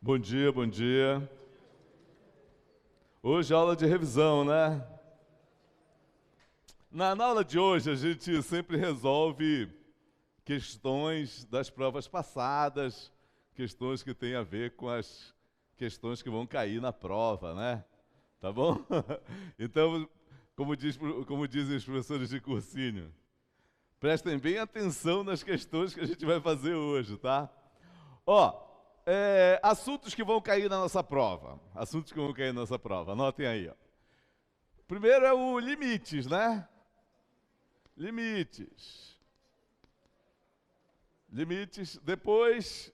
Bom dia, bom dia. Hoje é aula de revisão, né? Na aula de hoje a gente sempre resolve questões das provas passadas, questões que têm a ver com as questões que vão cair na prova, né? Tá bom? Então, como dizem os professores de cursinho, prestem bem atenção nas questões que a gente vai fazer hoje, tá? Ó, assuntos que vão cair na nossa prova. Assuntos que vão cair na nossa prova. Anotem aí, ó. Primeiro é o limites, né? Limites. Limites. Depois,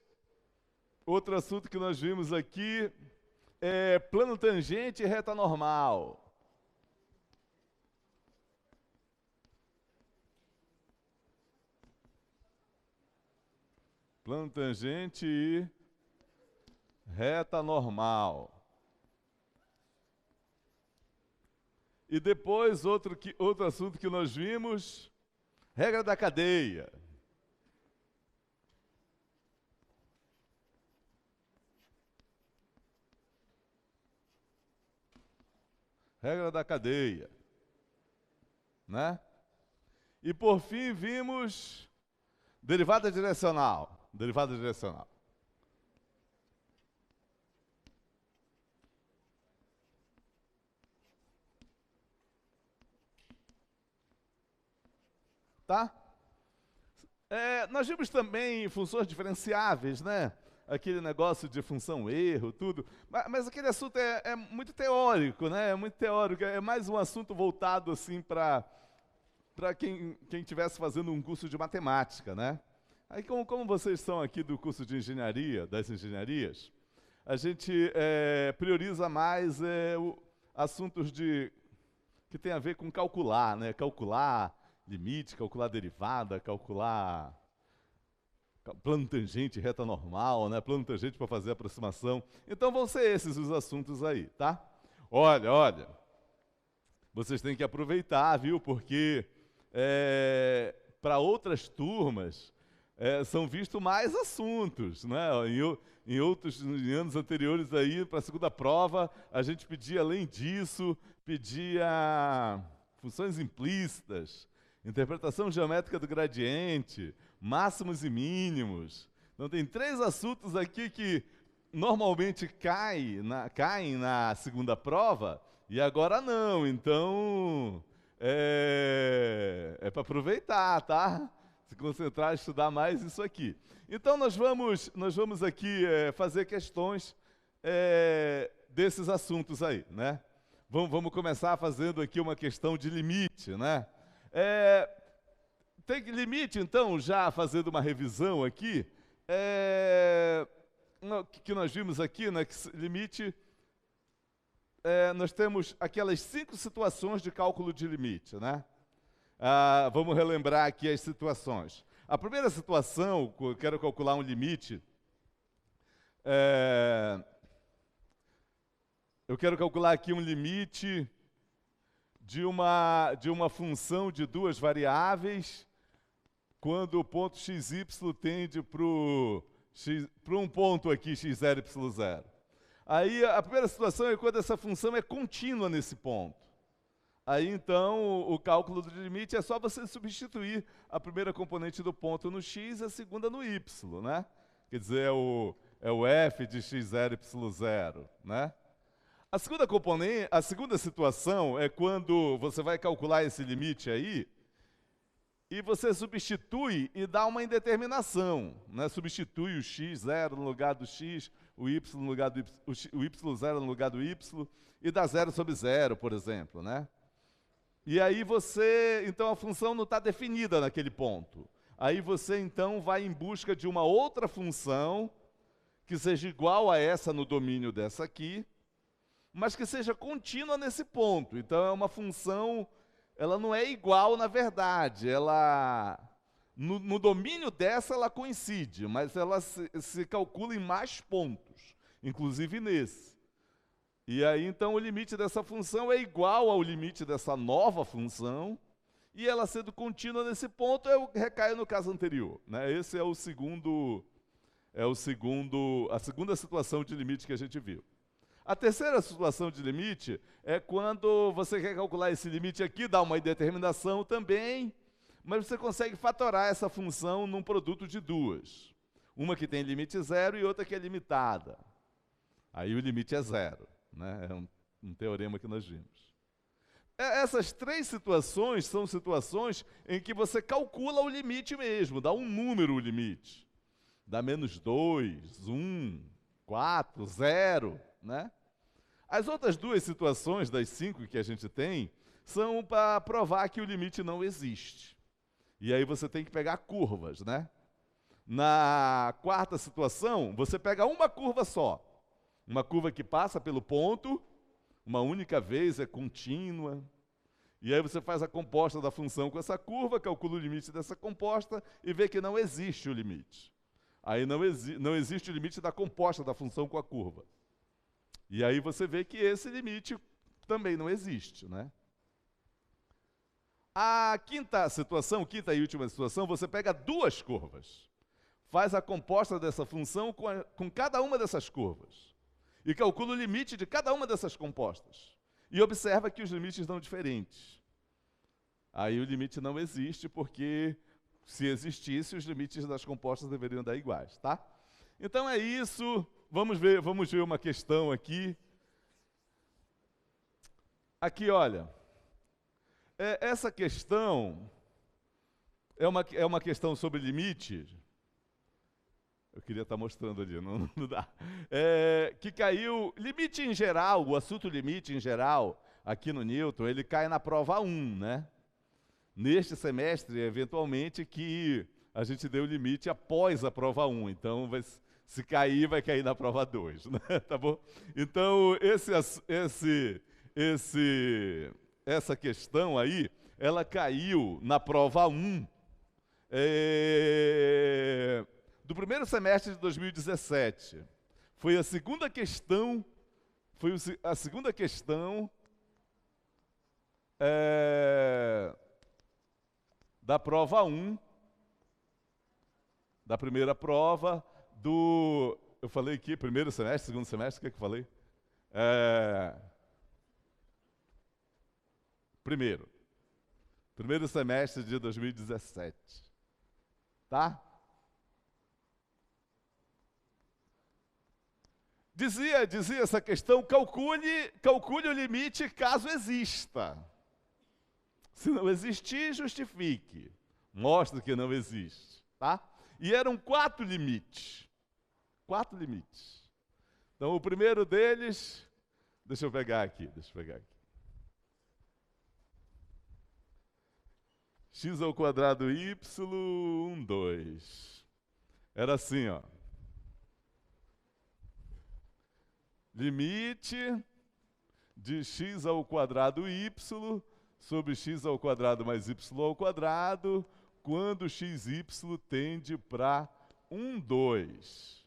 outro assunto que nós vimos aqui é plano tangente e reta normal. Plano tangente e reta normal. E depois, outro assunto que nós vimos, regra da cadeia. Regra da cadeia. Né? E por fim vimos derivada direcional. Derivada direcional. Tá? Nós vimos também funções diferenciáveis, né? Aquele negócio de função erro, tudo. Mas aquele assunto é muito teórico, né? É muito teórico. É mais um assunto voltado assim para quem estivesse fazendo um curso de matemática, né? Aí como vocês são aqui do curso de engenharia, das engenharias, a gente prioriza mais assuntos que tem a ver com calcular, né? Calcular limite, calcular derivada, calcular plano tangente, reta normal, né? Plano tangente para fazer aproximação. Então vão ser esses os assuntos aí, tá? Olha, vocês têm que aproveitar, viu? Porque para outras turmas são vistos mais assuntos, né? Em anos anteriores aí, para a segunda prova, a gente pedia, além disso, pedia funções implícitas, interpretação geométrica do gradiente, máximos e mínimos. Então tem 3 assuntos aqui que normalmente caem na segunda prova e agora não. Então é para aproveitar, tá? Se concentrar, estudar mais isso aqui. Então nós vamos aqui fazer questões desses assuntos aí, né? Vamos começar fazendo aqui uma questão de limite, né? Tem limite, então, já fazendo uma revisão aqui, que nós vimos aqui, né, que limite, nós temos aquelas 5 situações de cálculo de limite, né? Vamos relembrar aqui as situações. A primeira situação, eu quero calcular um limite, eu quero calcular aqui um limite de uma função de 2 variáveis quando o ponto xy tende para um ponto aqui, x0, y0. Aí a primeira situação é quando essa função é contínua nesse ponto. Aí então o cálculo do limite é só você substituir a primeira componente do ponto no x e a segunda no y, né? Quer dizer, é o f de x0, y0, né? A segunda situação é quando você vai calcular esse limite aí e você substitui e dá uma indeterminação, né? Substitui o x0 no lugar do x, o y no lugar do o y0 no lugar do y e dá 0 sobre 0, por exemplo, né? E aí então a função não está definida naquele ponto. Aí você então vai em busca de uma outra função que seja igual a essa no domínio dessa aqui, mas que seja contínua nesse ponto. Então é uma função, ela não é igual na verdade, no domínio dessa ela coincide, mas ela se calcula em mais pontos, inclusive nesse. E aí então o limite dessa função é igual ao limite dessa nova função, e ela sendo contínua nesse ponto, recai no caso anterior, né? Esse é o segundo é a segunda situação de limite que a gente viu. A terceira situação de limite é quando você quer calcular esse limite aqui, dá uma indeterminação também, mas você consegue fatorar essa função num produto de duas. Uma que tem limite zero e outra que é limitada. Aí o limite é zero, né? É um teorema que nós vimos. Essas três situações são situações em que você calcula o limite mesmo, dá um número o limite. Dá -2, 1, 4, 0, né? As outras duas situações das 5 que a gente tem são para provar que o limite não existe. E aí você tem que pegar curvas, né? Na quarta situação, você pega uma curva só. Uma curva que passa pelo ponto, uma única vez, é contínua. E aí você faz a composta da função com essa curva, calcula o limite dessa composta e vê que não existe o limite. Aí não existe o limite da composta da função com a curva. E aí você vê que esse limite também não existe, né? A quinta situação, quinta e última situação, você pega duas curvas, faz a composta dessa função com cada uma dessas curvas e calcula o limite de cada uma dessas compostas. E observa que os limites dão diferentes. Aí o limite não existe porque, se existisse, os limites das compostas deveriam dar iguais, tá? Então é isso. Vamos ver uma questão aqui. Aqui, olha. Essa questão é uma questão sobre limite. Eu queria estar mostrando ali, não dá. Que caiu, limite em geral, o assunto limite em geral, aqui no Newton, ele cai na prova 1, né? Neste semestre, eventualmente, que a gente deu o limite após a prova 1. Então, se cair, vai cair na prova 2, né? Tá bom? Então, essa questão aí, ela caiu na prova 1, do primeiro semestre de 2017. Foi a segunda questão, da prova 1, da primeira prova eu falei aqui, primeiro semestre, segundo semestre, o que é que eu falei? Primeiro semestre de 2017. Tá? Dizia essa questão, calcule o limite caso exista. Se não existir, justifique. Mostre que não existe. Tá? E eram 4 limites. 4 limites. Então, o primeiro deles, deixa eu pegar aqui. X ao quadrado y, 1, 2. Era assim, ó. Limite de x ao quadrado y sobre x ao quadrado mais y ao quadrado, quando xy tende para 1, 2.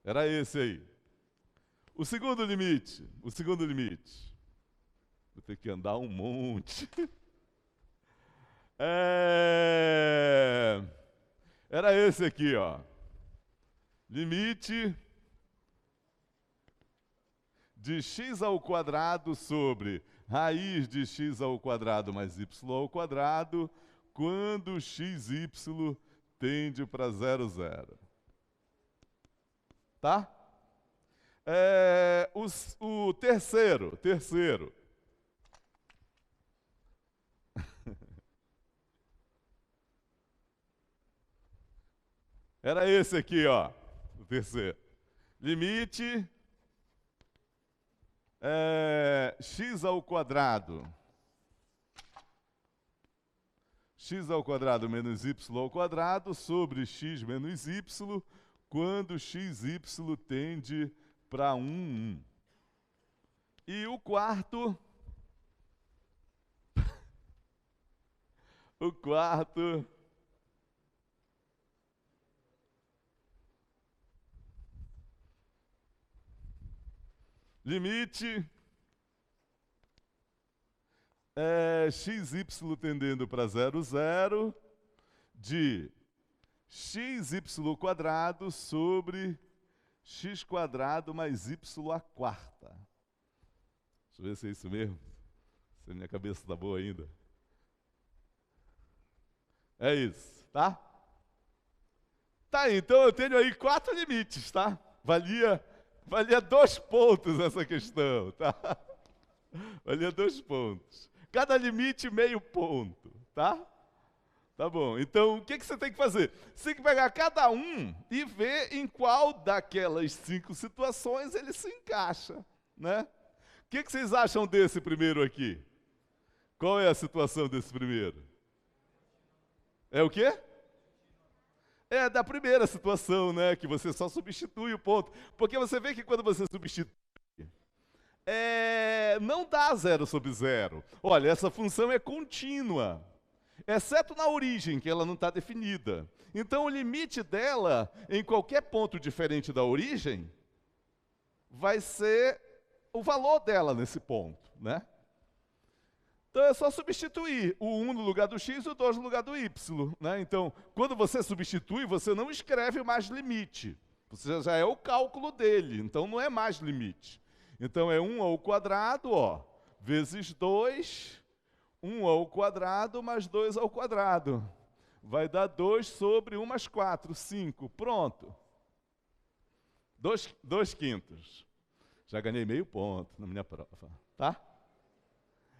Era esse aí. O segundo limite. Vou ter que andar um monte. Era esse aqui, ó. Limite de x ao quadrado sobre raiz de x ao quadrado mais y ao quadrado, quando xy tende para 0, 0. Tá? O terceiro. Era esse aqui, ó. O terceiro. Limite x ao quadrado menos y ao quadrado sobre x menos y, quando xy tende para 1, 1. E o quarto limite xy tendendo para 0, 0, de xy² sobre x² mais y à quarta. Deixa eu ver se é isso mesmo. Se a minha cabeça está boa ainda. É isso, tá? Tá, então eu tenho aí 4 limites, tá? Valia 2 pontos essa questão, tá? Valia 2 pontos. Cada limite, meio ponto, tá? Tá bom, então o que você tem que fazer? Você tem que pegar cada um e ver em qual daquelas 5 situações ele se encaixa, né? O que vocês acham desse primeiro aqui? Qual é a situação desse primeiro? É o quê? É da primeira situação, né? Que você só substitui o ponto. Porque você vê que quando você substitui, não dá 0 sobre 0. Olha, essa função é contínua, exceto na origem, que ela não está definida. Então, o limite dela, em qualquer ponto diferente da origem, vai ser o valor dela nesse ponto, né? Então, é só substituir o 1 no lugar do x e o 2 no lugar do y, né? Então, quando você substitui, você não escreve mais limite. Você já é o cálculo dele, então não é mais limite. Então, é 1² ó, vezes 2, 1² mais 2². Vai dar 2 sobre 1 mais 4, 5. Pronto. 2/5. Já ganhei meio ponto na minha prova, tá?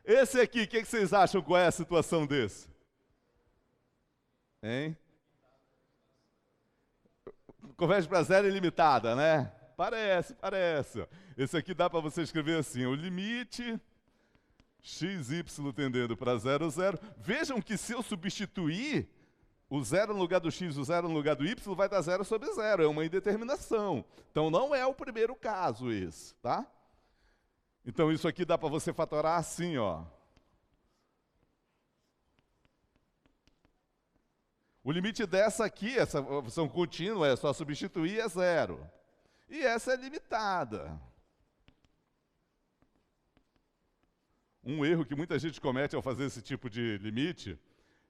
Esse aqui, o que vocês acham? Qual é a situação desse? Hein? Converte para 0 ilimitada, né? Parece. Esse aqui dá para você escrever assim, o limite xy tendendo para 0, 0. Vejam que se eu substituir o 0 no lugar do x, o 0 no lugar do y, vai dar 0 sobre 0. É uma indeterminação. Então, não é o primeiro caso esse, tá? Então, isso aqui dá para você fatorar assim, ó. O limite dessa aqui, essa função contínua, é só substituir, é 0. E essa é limitada. Um erro que muita gente comete ao fazer esse tipo de limite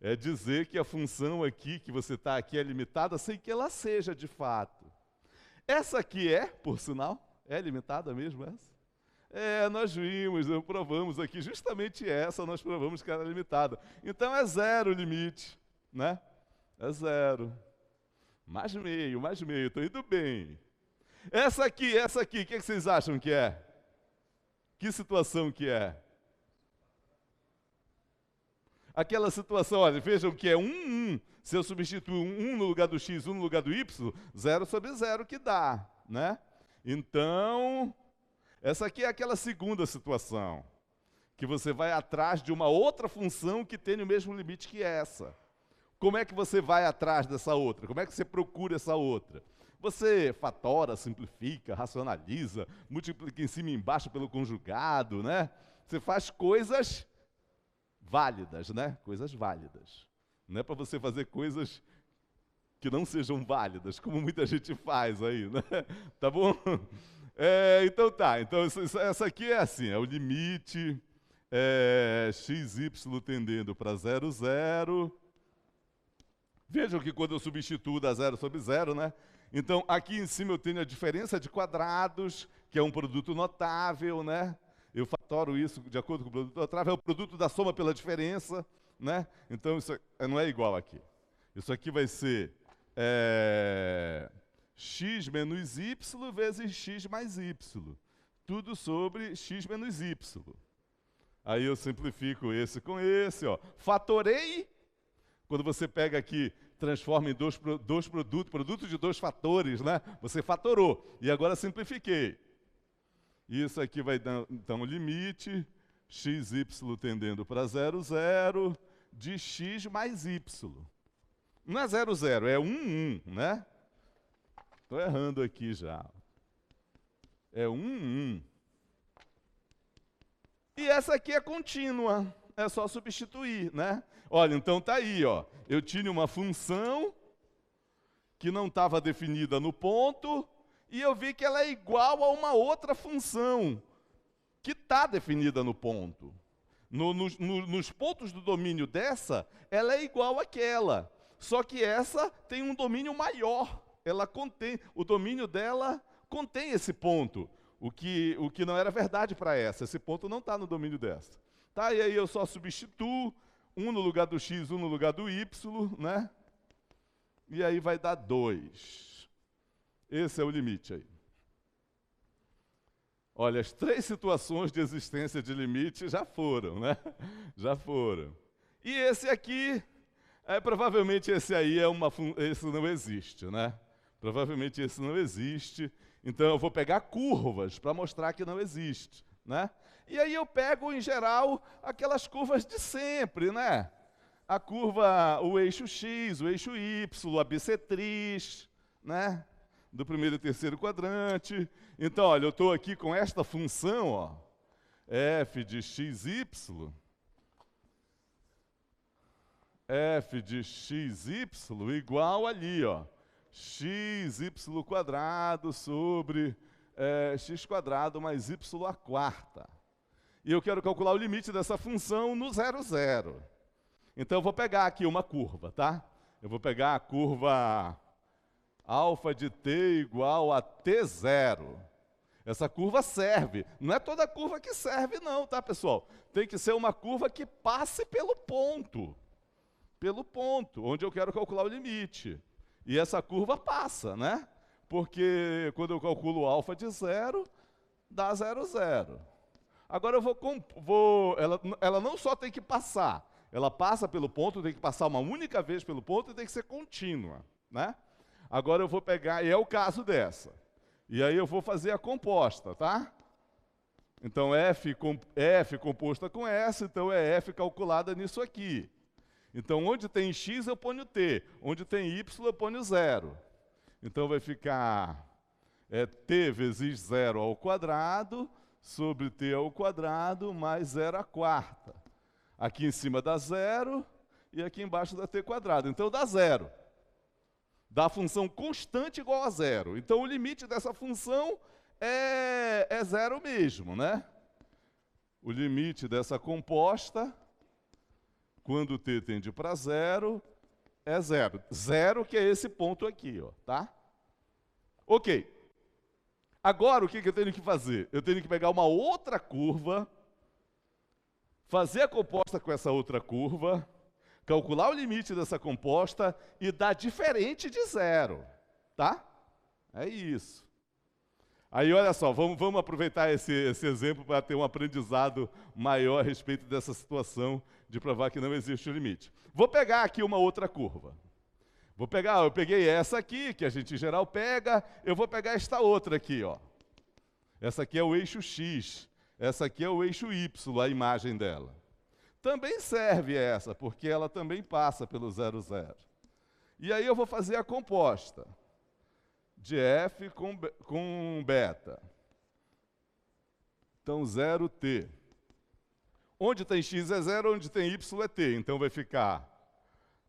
é dizer que a função aqui, que você está aqui, é limitada sem que ela seja de fato. Essa aqui por sinal, é limitada mesmo essa? Nós vimos, provamos aqui, justamente essa nós provamos que era limitada. Então é 0 o limite, né? É 0. Mais meio, estou indo bem. Essa aqui, o que vocês acham que é? Que situação que é? Aquela situação, olha, vejam que é 1. Se eu substituir 1 no lugar do x, 1 no lugar do y, 0 sobre 0 que dá, né? Então, essa aqui é aquela segunda situação, que você vai atrás de uma outra função que tem o mesmo limite que essa. Como é que você vai atrás dessa outra? Como é que você procura essa outra? Você fatora, simplifica, racionaliza, multiplica em cima e embaixo pelo conjugado, né? Você faz coisas válidas, né? Coisas válidas. Não é para você fazer coisas que não sejam válidas, como muita gente faz aí, né? Tá bom? Então tá. Então essa aqui é assim, é o limite xy tendendo para 0, 0. Vejam que quando eu substituo dá 0 sobre 0, né? Então, aqui em cima eu tenho a diferença de quadrados, que é um produto notável, né? Eu fatoro isso de acordo com o produto notável, é o produto da soma pela diferença, né? Então, isso não é igual aqui. Isso aqui vai ser x menos y vezes x mais y. Tudo sobre x menos y. Aí eu simplifico esse com esse, ó. Fatorei. Quando você pega aqui, transforma em dois produtos de 2 fatores, né? Você fatorou. E agora simplifiquei. Isso aqui vai dar, então, o limite xy tendendo para 0, 0 de x mais y. Não é 0, 0, é 1, 1, né? Estou errando aqui já. É 1, 1. E essa aqui é contínua. É só substituir, né? Olha, então tá aí, ó. Eu tinha uma função que não estava definida no ponto e eu vi que ela é igual a uma outra função que está definida no ponto. Nos pontos do domínio dessa, ela é igual àquela. Só que essa tem um domínio maior. Ela contém, o domínio dela contém esse ponto. O que não era verdade para essa. Esse ponto não está no domínio dessa. Tá? E aí eu só substituo um no lugar do x, um no lugar do y, né? E aí vai dar 2. Esse é o limite aí. Olha, as 3 situações de existência de limite já foram, né? Já foram. E esse aqui, provavelmente esse aí esse não existe, né? Provavelmente esse não existe. Então eu vou pegar curvas para mostrar que não existe, né? E aí eu pego, em geral, aquelas curvas de sempre, né? A curva, o eixo x, o eixo y, a bissetriz, né? Do primeiro e terceiro quadrante. Então, olha, eu estou aqui com esta função, ó, f de xy, igual ali, ó, xy² sobre x² mais y². E eu quero calcular o limite dessa função no 0, 0. Então eu vou pegar aqui uma curva, tá? Eu vou pegar a curva alfa de t igual a t0. Essa curva serve. Não é toda curva que serve não, tá, pessoal? Tem que ser uma curva que passe pelo ponto. Pelo ponto, onde eu quero calcular o limite. E essa curva passa, né? Porque quando eu calculo alfa de 0, dá 0, 0. Agora eu ela não só tem que passar, ela passa pelo ponto, tem que passar uma única vez pelo ponto e tem que ser contínua, né? Agora eu vou pegar, e é o caso dessa. E aí eu vou fazer a composta, tá? Então f composta com S, então é f calculada nisso aqui. Então onde tem x eu ponho t, onde tem y eu ponho 0. Então vai ficar t vezes 0 ao quadrado sobre t ao quadrado mais 0². Aqui em cima dá 0 e aqui embaixo dá t². Então dá 0. Dá a função constante igual a 0. Então o limite dessa função é 0 mesmo, né? O limite dessa composta, quando t tende para 0, é 0. 0 que é esse ponto aqui, ó, tá? Ok. Agora o que eu tenho que fazer? Eu tenho que pegar uma outra curva, fazer a composta com essa outra curva, calcular o limite dessa composta e dar diferente de 0, tá? É isso. Aí, olha só, vamos aproveitar esse exemplo para ter um aprendizado maior a respeito dessa situação de provar que não existe o limite. Vou pegar aqui uma outra curva. Eu peguei essa aqui, que a gente em geral pega, eu vou pegar esta outra aqui, ó. Essa aqui é o eixo x, essa aqui é o eixo y, a imagem dela. Também serve essa, porque ela também passa pelo 0, 0. E aí eu vou fazer a composta de f com beta. Então, 0t. Onde tem x é 0, onde tem y é t. Então vai ficar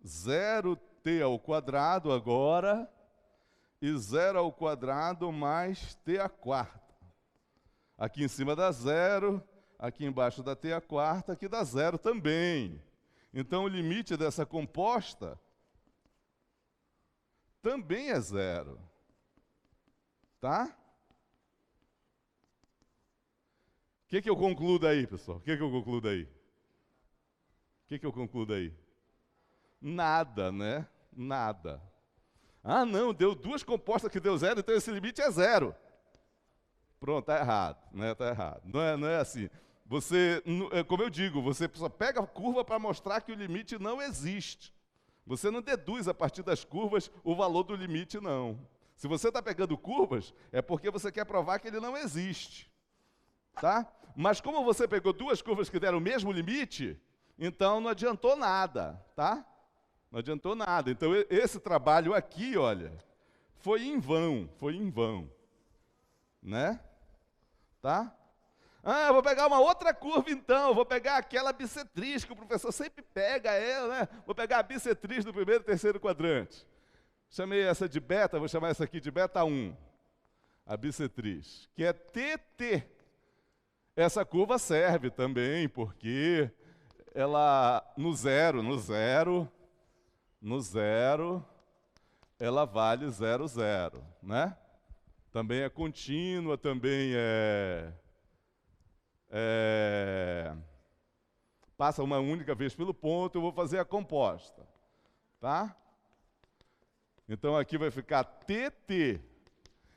0t ao quadrado agora e 0 ao quadrado mais t². Aqui em cima dá 0, aqui embaixo dá t², aqui dá 0 também. Então o limite dessa composta também é 0. Tá? O que eu concluo daí, pessoal? O que eu concluo daí? O que eu concluo daí? Nada, né? Nada. Ah, não, deu 2 compostas que deu 0, então esse limite é 0. Pronto, tá errado, né? Tá errado. Não é assim. Você, como eu digo, você só pega a curva para mostrar que o limite não existe. Você não deduz a partir das curvas o valor do limite, não. Se você está pegando curvas, é porque você quer provar que ele não existe. Tá? Mas como você pegou 2 curvas que deram o mesmo limite, então não adiantou nada, tá? Não adiantou nada. Então esse trabalho aqui, olha, foi em vão, né? Tá? Ah, eu vou pegar uma outra curva então, eu vou pegar aquela bissetriz que o professor sempre pega ela, né? Vou pegar a bissetriz do primeiro e terceiro quadrante. Chamei essa de beta, vou chamar essa aqui de beta 1, a bissetriz, que é TT. Essa curva serve também, porque ela, no zero, no zero, ela vale 0, 0, né? Também é contínua, também passa uma única vez pelo ponto, eu vou fazer a composta, tá? Então aqui vai ficar TT.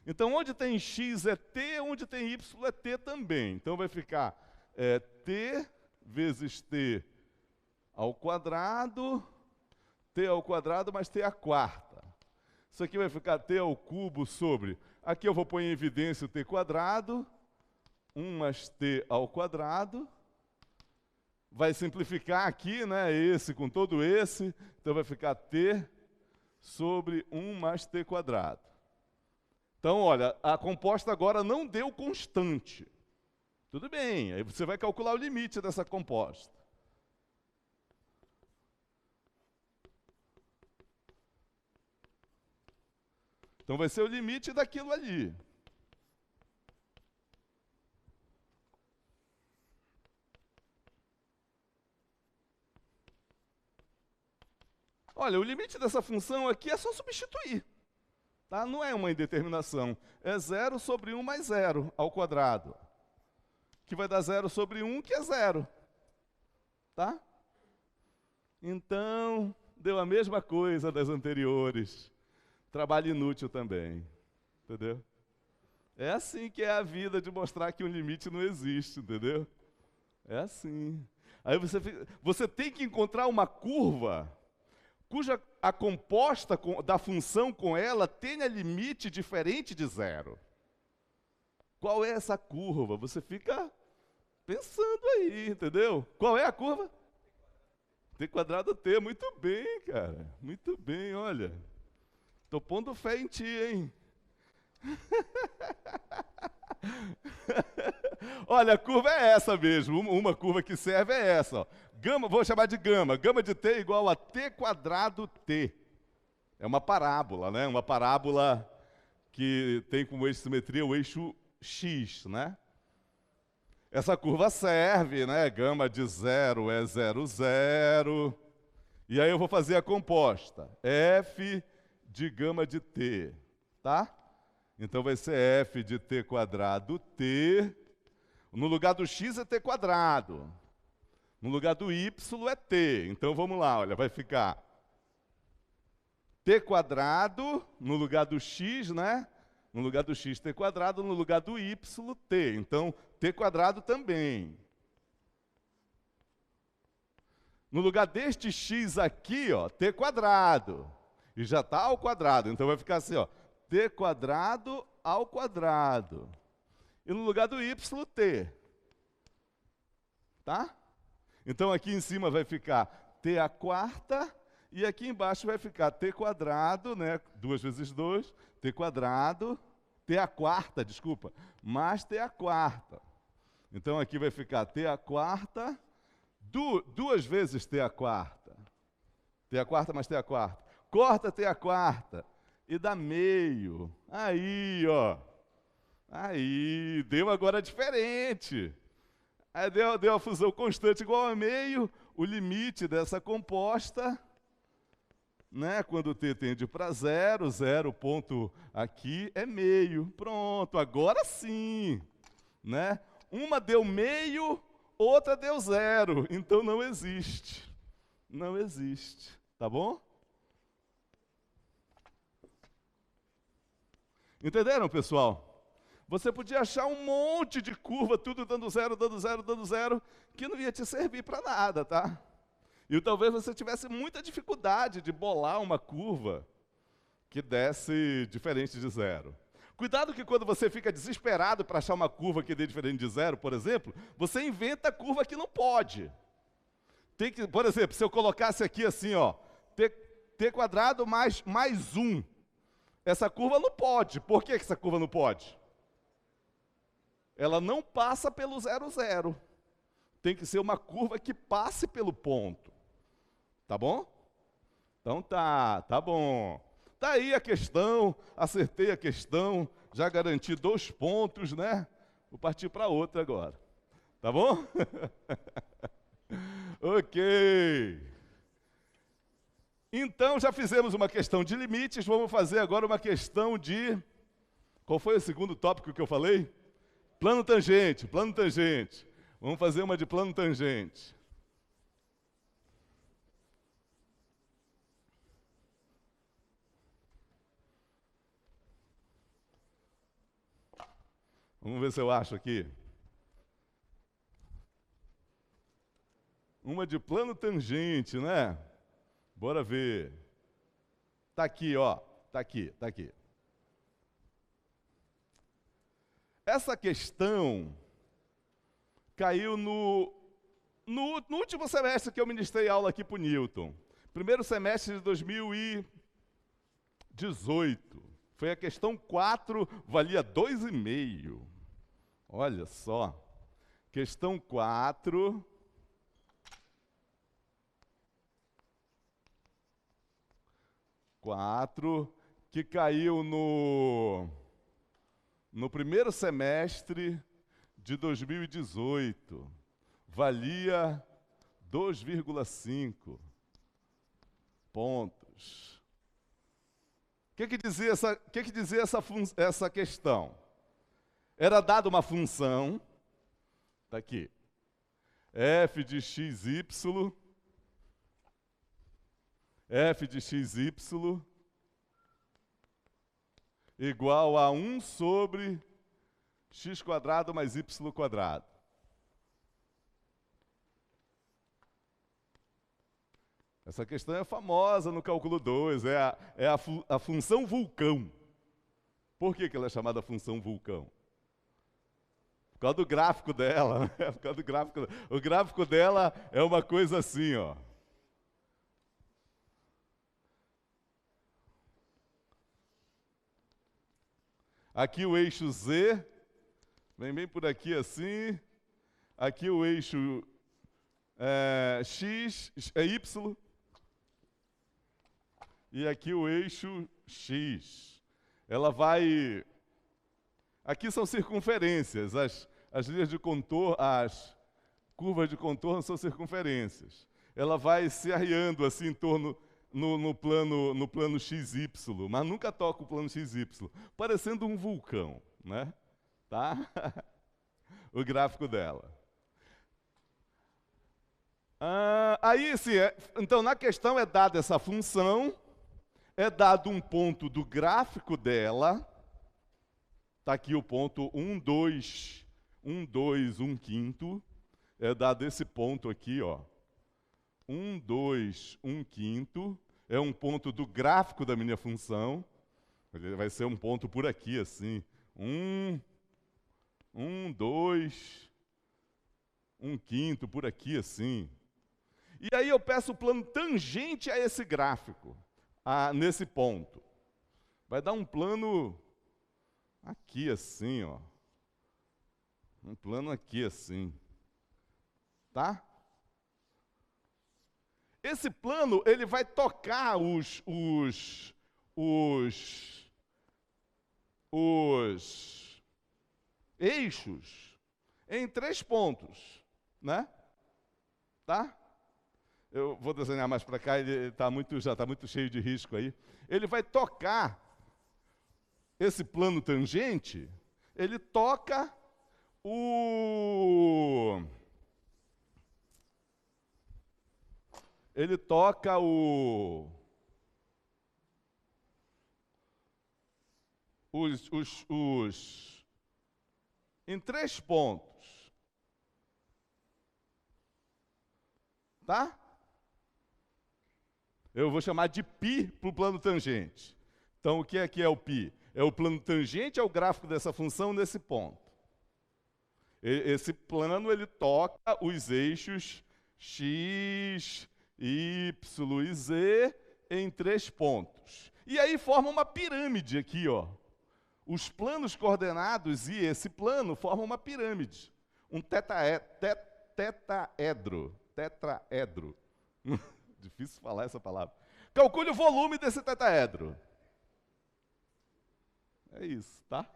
Então onde tem x é t, onde tem y é t também. Então vai ficar t vezes t ao quadrado, t ao quadrado mais t à quarta. Isso aqui vai ficar t ao cubo sobre... Aqui eu vou pôr em evidência o t quadrado, 1 mais t ao quadrado. Vai simplificar aqui, né, esse com todo esse. Então vai ficar t sobre 1 mais t quadrado. Então, olha, a composta agora não deu constante. Tudo bem, aí você vai calcular o limite dessa composta. Então vai ser o limite daquilo ali. Olha, o limite dessa função aqui é só substituir. Tá? Não é uma indeterminação. É 0 sobre 1 mais 0 ao quadrado. Que vai dar 0 sobre 1, que é 0. Tá? Então, deu a mesma coisa das anteriores. Trabalho inútil também. Entendeu? É assim que é a vida de mostrar que um limite não existe, entendeu? É assim. Aí você tem que encontrar uma curva cuja a composta da função com ela tenha limite diferente de 0. Qual é essa curva? Você fica pensando aí, entendeu? Qual é a curva? T quadrado T. Muito bem, cara. Muito bem, olha. Estou pondo fé em ti, hein? Olha, a curva é essa mesmo. Uma curva que serve é essa. Ó. Gama, vou chamar de gama. Gama de t igual a t quadrado t. É uma parábola, né? Uma parábola que tem como eixo de simetria o eixo x, né? Essa curva serve, né? Gama de 0 é 0, 0. E aí eu vou fazer a composta. F de gama de t, tá? Então vai ser f de t quadrado t. No lugar do x é t quadrado. No lugar do y é t. Então vamos lá, olha, vai ficar t quadrado no lugar do x, né? No lugar do x, t quadrado, no lugar do y, t. Então, t quadrado também. No lugar deste x aqui, ó, t quadrado. E já está ao quadrado. Então vai ficar assim, ó, t quadrado ao quadrado. E no lugar do y, t. Tá? Então aqui em cima vai ficar t à quarta, e aqui embaixo vai ficar t quadrado, né? 2 vezes 2, t quadrado, t à quarta, desculpa, mais t à quarta. Então aqui vai ficar t à quarta, 2 vezes t à quarta. T à quarta mais t à quarta. Corta t à quarta e dá meio. Aí, ó. Aí, deu agora diferente. Aí deu a fusão constante igual a meio, o limite dessa composta, né, quando t tende para 0, 0 ponto aqui é meio. Pronto, agora sim. Né? Uma deu meio, outra deu 0. Então não existe. Não existe. Tá bom? Entenderam, pessoal? Você podia achar um monte de curva, tudo dando 0, dando 0, dando 0, que não ia te servir para nada, tá? E talvez você tivesse muita dificuldade de bolar uma curva que desse diferente de 0. Cuidado que quando você fica desesperado para achar uma curva que dê diferente de 0, por exemplo, você inventa curva que não pode. Tem que, por exemplo, se eu colocasse aqui assim, ó, t quadrado mais 1. Essa curva não pode. Por que essa curva não pode? Ela não passa pelo 0, 0. Tem que ser uma curva que passe pelo ponto. Tá bom? Então tá bom. Tá aí a questão, acertei a questão, já garanti 2 pontos, né? Vou partir para outra agora. Tá bom? Ok. Então, já fizemos uma questão de limites, vamos fazer agora uma questão de... Qual foi o segundo tópico que eu falei? Plano tangente, plano tangente. Vamos fazer uma de plano tangente. Vamos ver se eu acho aqui. Uma de plano tangente, né? Bora ver. Tá aqui, ó. Tá aqui, tá aqui. Essa questão caiu no último semestre que eu ministrei aula aqui para o Newton. Primeiro semestre de 2018. Foi a questão 4, valia 2,5. Olha só. Questão 4. Que caiu no primeiro semestre de 2018. Valia 2,5 pontos. O que dizia essa questão? Era dada uma função, está aqui, f de xy, igual a 1 sobre x² mais y². Essa questão é famosa no cálculo 2, é a função vulcão. Por que ela é chamada função vulcão? Por causa do gráfico dela, né? Por causa do gráfico. O gráfico dela é uma coisa assim, ó. Aqui o eixo Z, vem bem por aqui assim. Aqui o eixo X, Y. E aqui o eixo X. Ela vai... Aqui são circunferências. As linhas de contorno, as curvas de contorno são circunferências. Ela vai se arriando assim em torno... No plano XY, mas nunca toca o plano XY, parecendo um vulcão, né? Tá? O gráfico dela. Aí, sim, então na questão é dada essa função, é dado um ponto do gráfico dela, está aqui o ponto 1, 2, 1, 2, 1 quinto, é dado esse ponto aqui, ó. 1, 2, 1 quinto, é um ponto do gráfico da minha função. Ele vai ser um ponto por aqui, assim. 1, 2, 1 quinto, por aqui, assim. E aí eu peço o plano tangente a esse gráfico, nesse ponto. Vai dar um plano aqui, assim, ó. Um plano aqui, assim. Tá? Esse plano, ele vai tocar os eixos em 3 pontos, né? Tá? Eu vou desenhar mais para cá, ele já está muito cheio de risco aí. Ele vai tocar esse plano tangente, ele toca em 3 pontos. Tá? Eu vou chamar de π para o plano tangente. Então, o que é o π? É o plano tangente ao gráfico dessa função nesse ponto. Esse plano, ele toca os eixos x, y e z em 3 pontos. E aí forma uma pirâmide aqui, ó. Os planos coordenados e esse plano formam uma pirâmide. Um tetraedro. Difícil falar essa palavra. Calcule o volume desse tetraedro. É isso, tá?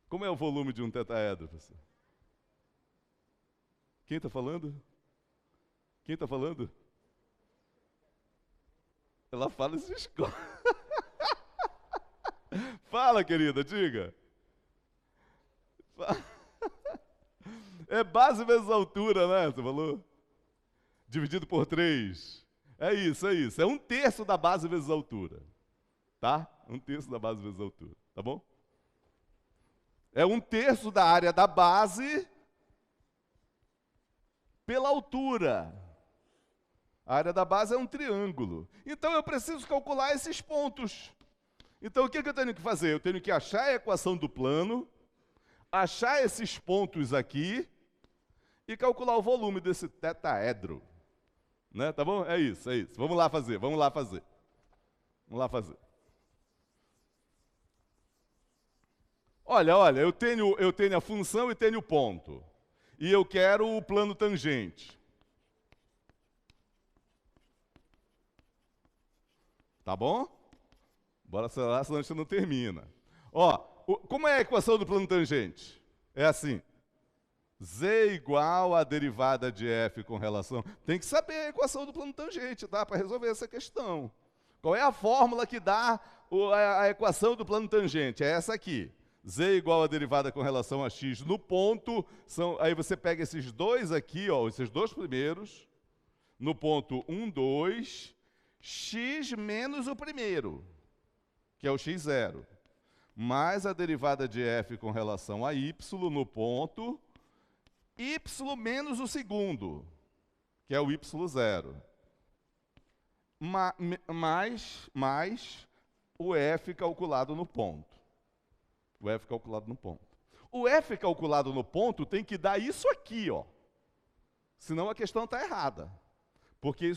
Como é o volume de um tetraedro, professor? Quem está falando? Quem está falando? Ela fala e se esconde. Fala, querida, diga. É base vezes altura, né? Você falou? Dividido por 3. É isso, é isso. É 1/3 da base vezes altura. Tá? 1/3 da base vezes altura. Tá bom? É 1/3 da área da base pela altura. A área da base é um triângulo. Então eu preciso calcular esses pontos. Então o que eu tenho que fazer? Eu tenho que achar a equação do plano, achar esses pontos aqui e calcular o volume desse tetaedro. Né? Tá bom? É isso, é isso. Vamos lá fazer, vamos lá fazer. Vamos lá fazer. Olha, eu tenho a função e tenho o ponto. E eu quero o plano tangente. Tá bom? Bora acelerar, senão a gente não termina. Ó, como é a equação do plano tangente? É assim. Z igual a derivada de f com relação... Tem que saber a equação do plano tangente, tá? Para resolver essa questão. Qual é a fórmula que dá a equação do plano tangente? É essa aqui. Z igual a derivada com relação a x no ponto. Aí você pega esses dois aqui, ó, esses dois primeiros. No ponto 1, 2... x menos o primeiro, que é o x0, mais a derivada de f com relação a y no ponto y menos o segundo, que é o y0, mais o f calculado no ponto. O f calculado no ponto. O f calculado no ponto tem que dar isso aqui, ó. Senão a questão está errada. Porque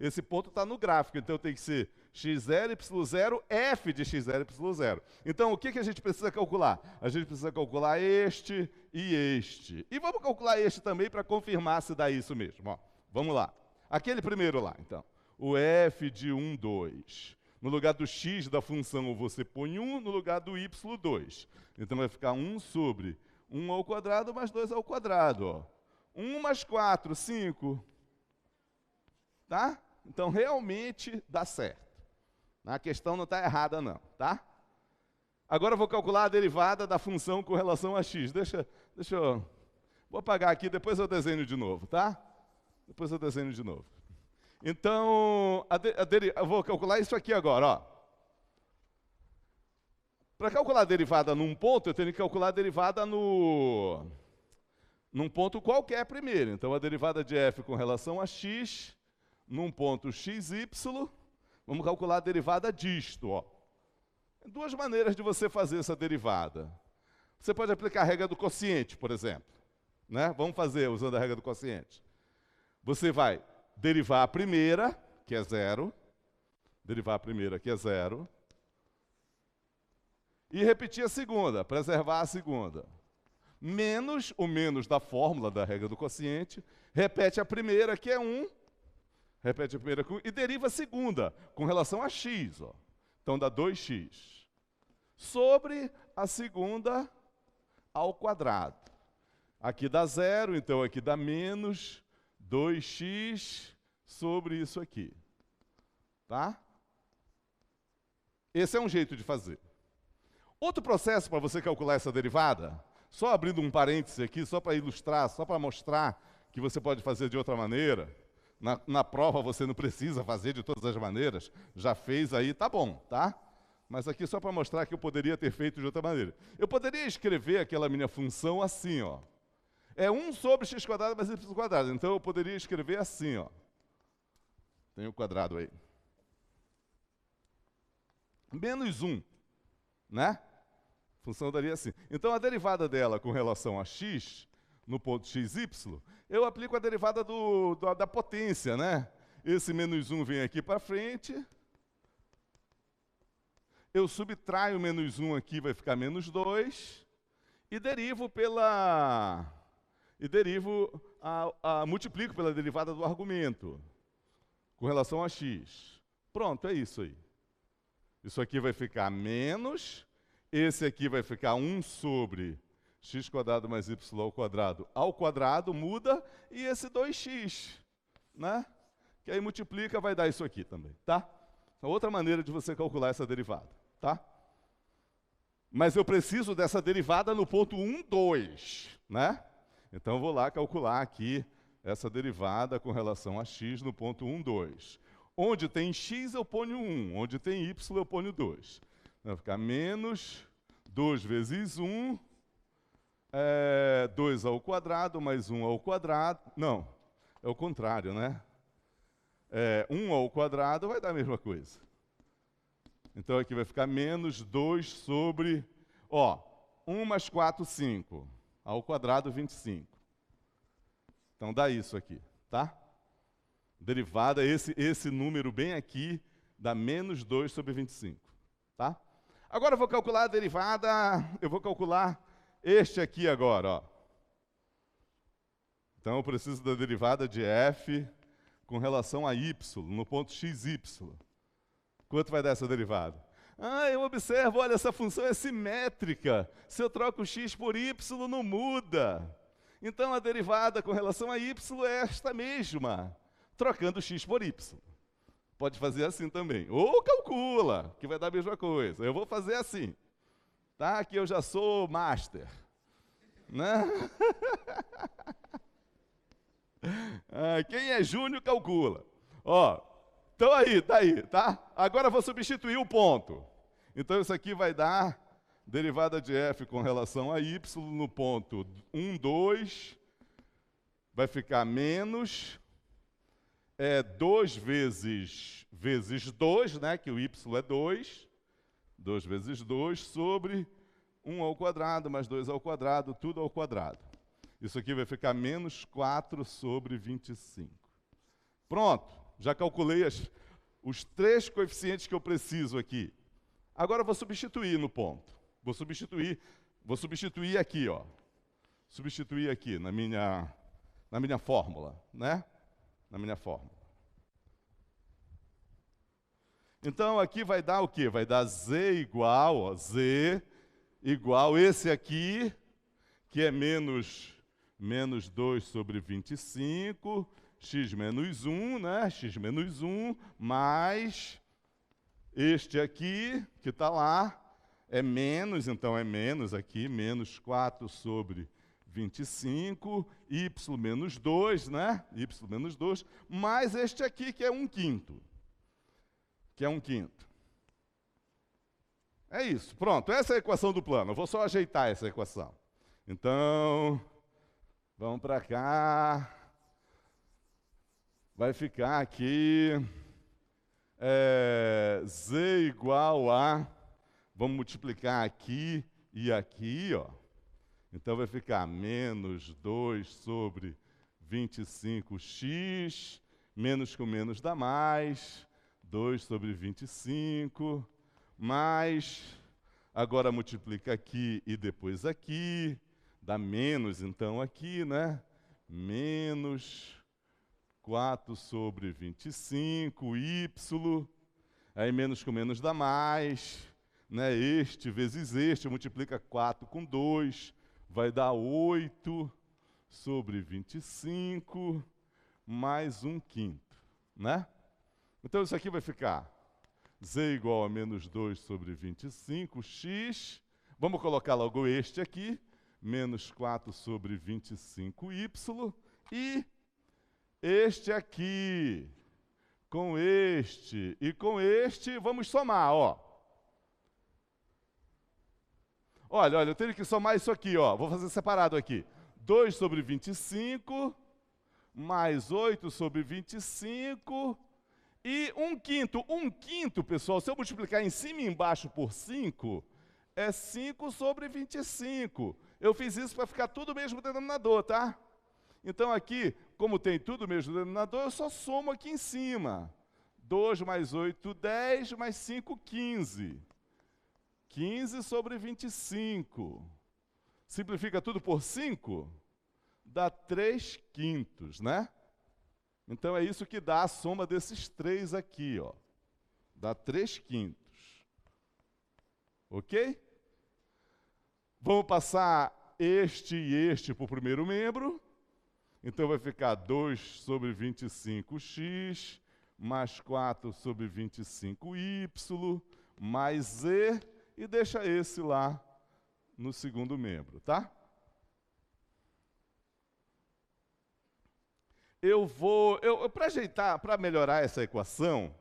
esse ponto está no gráfico, então tem que ser x0, y0, f de x0, y0. Então, o que a gente precisa calcular? A gente precisa calcular este e este. E vamos calcular este também para confirmar se dá isso mesmo. Ó, vamos lá. Aquele primeiro lá, então. O f de 1, 2. No lugar do x da função, você põe 1, no lugar do y, 2. Então, vai ficar 1 sobre 1 ao quadrado mais 2 ao quadrado. Ó. 1 mais 4, 5... Tá? Então, realmente dá certo. A questão não está errada, não. Tá? Agora eu vou calcular a derivada da função com relação a x. Deixa eu... Vou apagar aqui, depois eu desenho de novo, tá? Depois eu desenho de novo. Então, eu vou calcular isso aqui agora, ó. Para calcular a derivada num ponto, eu tenho que calcular a derivada num ponto qualquer primeiro. Então, a derivada de f com relação a x... num ponto xy, vamos calcular a derivada disto. Ó. Tem duas maneiras de você fazer essa derivada. Você pode aplicar a regra do quociente, por exemplo. Né? Vamos fazer usando a regra do quociente. Você vai derivar a primeira, que é 0, derivar a primeira, que é 0, e repetir a segunda, preservar a segunda. Menos o menos da fórmula da regra do quociente, repete a primeira, que é 1, repete a primeira e deriva a segunda, com relação a x. Ó. Então, dá 2x. Sobre a segunda ao quadrado. Aqui dá 0, então aqui dá menos 2x sobre isso aqui. Tá? Esse é um jeito de fazer. Outro processo para você calcular essa derivada, só abrindo um parêntese aqui, só para ilustrar, só para mostrar que você pode fazer de outra maneira. Na prova você não precisa fazer de todas as maneiras, já fez aí, tá bom, tá? Mas aqui só para mostrar que eu poderia ter feito de outra maneira. Eu poderia escrever aquela minha função assim, ó. É 1 sobre x² mais y². Então eu poderia escrever assim, ó. Tem o quadrado aí. Menos 1, né? A função daria assim. Então a derivada dela com relação a x, no ponto xy, eu aplico a derivada da potência, né? Esse menos 1 vem aqui para frente. Eu subtraio o menos 1 aqui, vai ficar menos 2. E derivo multiplico pela derivada do argumento, com relação a x. Pronto, é isso aí. Isso aqui vai ficar menos, esse aqui vai ficar 1 sobre x² mais y² ao quadrado, muda, e esse 2x, né? Que aí multiplica, vai dar isso aqui também, tá? Outra maneira de você calcular essa derivada, tá? Mas eu preciso dessa derivada no ponto 1, 2, né? Então eu vou lá calcular aqui essa derivada com relação a x no ponto 1, 2. Onde tem x eu ponho 1, onde tem y eu ponho 2. Vai ficar menos 2 vezes 1, 2 ao quadrado mais 1 ao quadrado. Não, é o contrário, né? 1 ao quadrado vai dar a mesma coisa. Então aqui vai ficar menos 2 sobre, 1 mais 4, 5. Ao quadrado, 25. Então dá isso aqui, tá? Derivada, esse número bem aqui, dá menos 2 sobre 25, tá? Agora eu vou calcular a derivada, eu vou calcular este aqui agora, ó. Então eu preciso da derivada de f com relação a y, no ponto xy. Quanto vai dar essa derivada? Eu observo, olha, essa função é simétrica. Se eu troco x por y, não muda. Então a derivada com relação a y é esta mesma, trocando x por y. Pode fazer assim também. Ou calcula, que vai dar a mesma coisa. Eu vou fazer assim. Tá? Que eu já sou master. Né? Quem é júnior, calcula. Então aí, tá aí, tá? Agora eu vou substituir o ponto. Então isso aqui vai dar derivada de f com relação a y no ponto 1, 2. Vai ficar menos 2 vezes 2, né? Que o y é 2. 2 vezes 2 sobre 1 ao quadrado mais 2 ao quadrado, tudo ao quadrado. Isso aqui vai ficar menos 4 sobre 25. Pronto, já calculei os 3 coeficientes que eu preciso aqui. Agora eu vou substituir no ponto. Vou substituir aqui, ó. Substituir aqui na minha fórmula, né? Na minha fórmula. Então aqui vai dar o quê? Vai dar z igual esse aqui, que é menos 2 sobre 25, x menos 1, né? X menos 1, mais este aqui, que está lá, é menos, então é menos aqui, menos 4 sobre 25, y menos 2, né? Y menos 2, mais este aqui, que é 1/5. É isso, pronto, essa é a equação do plano. Eu vou só ajeitar essa equação. Então, vamos para cá. Vai ficar aqui z igual a, vamos multiplicar aqui e aqui, ó. Então vai ficar menos 2 sobre 25x, menos com menos dá mais, 2 sobre 25, mais, agora multiplica aqui e depois aqui, dá menos então aqui, né? Menos 4 sobre 25, y, aí menos com menos dá mais, né? Este vezes este, multiplica 4 com 2, vai dar 8 sobre 25, mais 1/5, né? Então isso aqui vai ficar z igual a menos 2 sobre 25, x, vamos colocar logo este aqui, menos 4 sobre 25y, e este aqui, com este e com este, vamos somar, ó. Olha, eu tenho que somar isso aqui, ó. Vou fazer separado aqui. 2 sobre 25, mais 8 sobre 25, e 1/5. 1/5, pessoal, se eu multiplicar em cima e embaixo por 5, é 5 sobre 25. Eu fiz isso para ficar tudo o mesmo denominador, tá? Então aqui, como tem tudo o mesmo denominador, eu só somo aqui em cima. 2 mais 8, 10, mais 5, 15. 15 sobre 25. Simplifica tudo por 5, dá 3/5, né? Então é isso que dá a soma desses 3 aqui, ó. Dá 3/5. Ok? Vamos passar este e este para o primeiro membro. Então vai ficar 2 sobre 25x, mais 4 sobre 25y, mais z, e deixa esse lá no segundo membro, tá? Para ajeitar, para melhorar essa equação,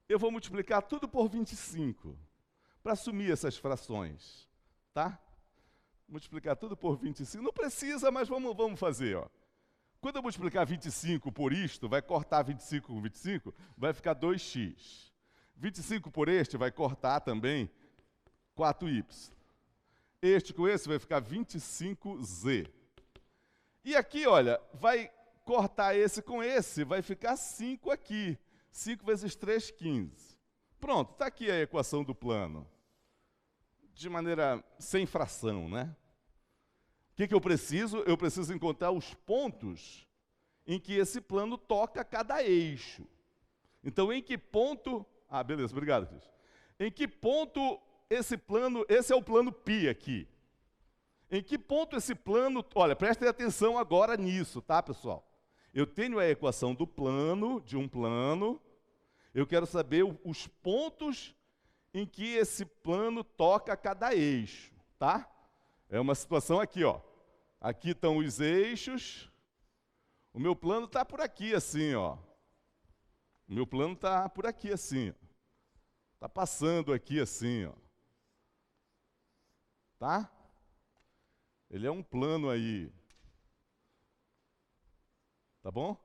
eu vou multiplicar tudo por 25, para assumir essas frações, tá? Multiplicar tudo por 25, não precisa, mas vamos fazer, ó. Quando eu multiplicar 25 por isto, vai cortar 25 com 25, vai ficar 2x. 25 por este vai cortar também 4y. Este com esse vai ficar 25z. E aqui, olha, vai cortar esse com esse, vai ficar 5 aqui. 5 vezes 3, 15. Pronto, está aqui a equação do plano. De maneira sem fração, né? O que eu preciso? Eu preciso encontrar os pontos em que esse plano toca cada eixo. Então, em que ponto... Ah, beleza, obrigado, Cris. Em que ponto esse plano... Esse é o plano π aqui. Em que ponto esse plano... Olha, prestem atenção agora nisso, tá, pessoal? Eu tenho a equação do plano, de um plano. Eu quero saber os pontos em que esse plano toca cada eixo, tá? É uma situação aqui, ó. Aqui estão os eixos. O meu plano está por aqui, assim, ó. O meu plano está por aqui, assim, ó. Está passando aqui, assim, ó. Tá? Ele é um plano aí. Tá bom?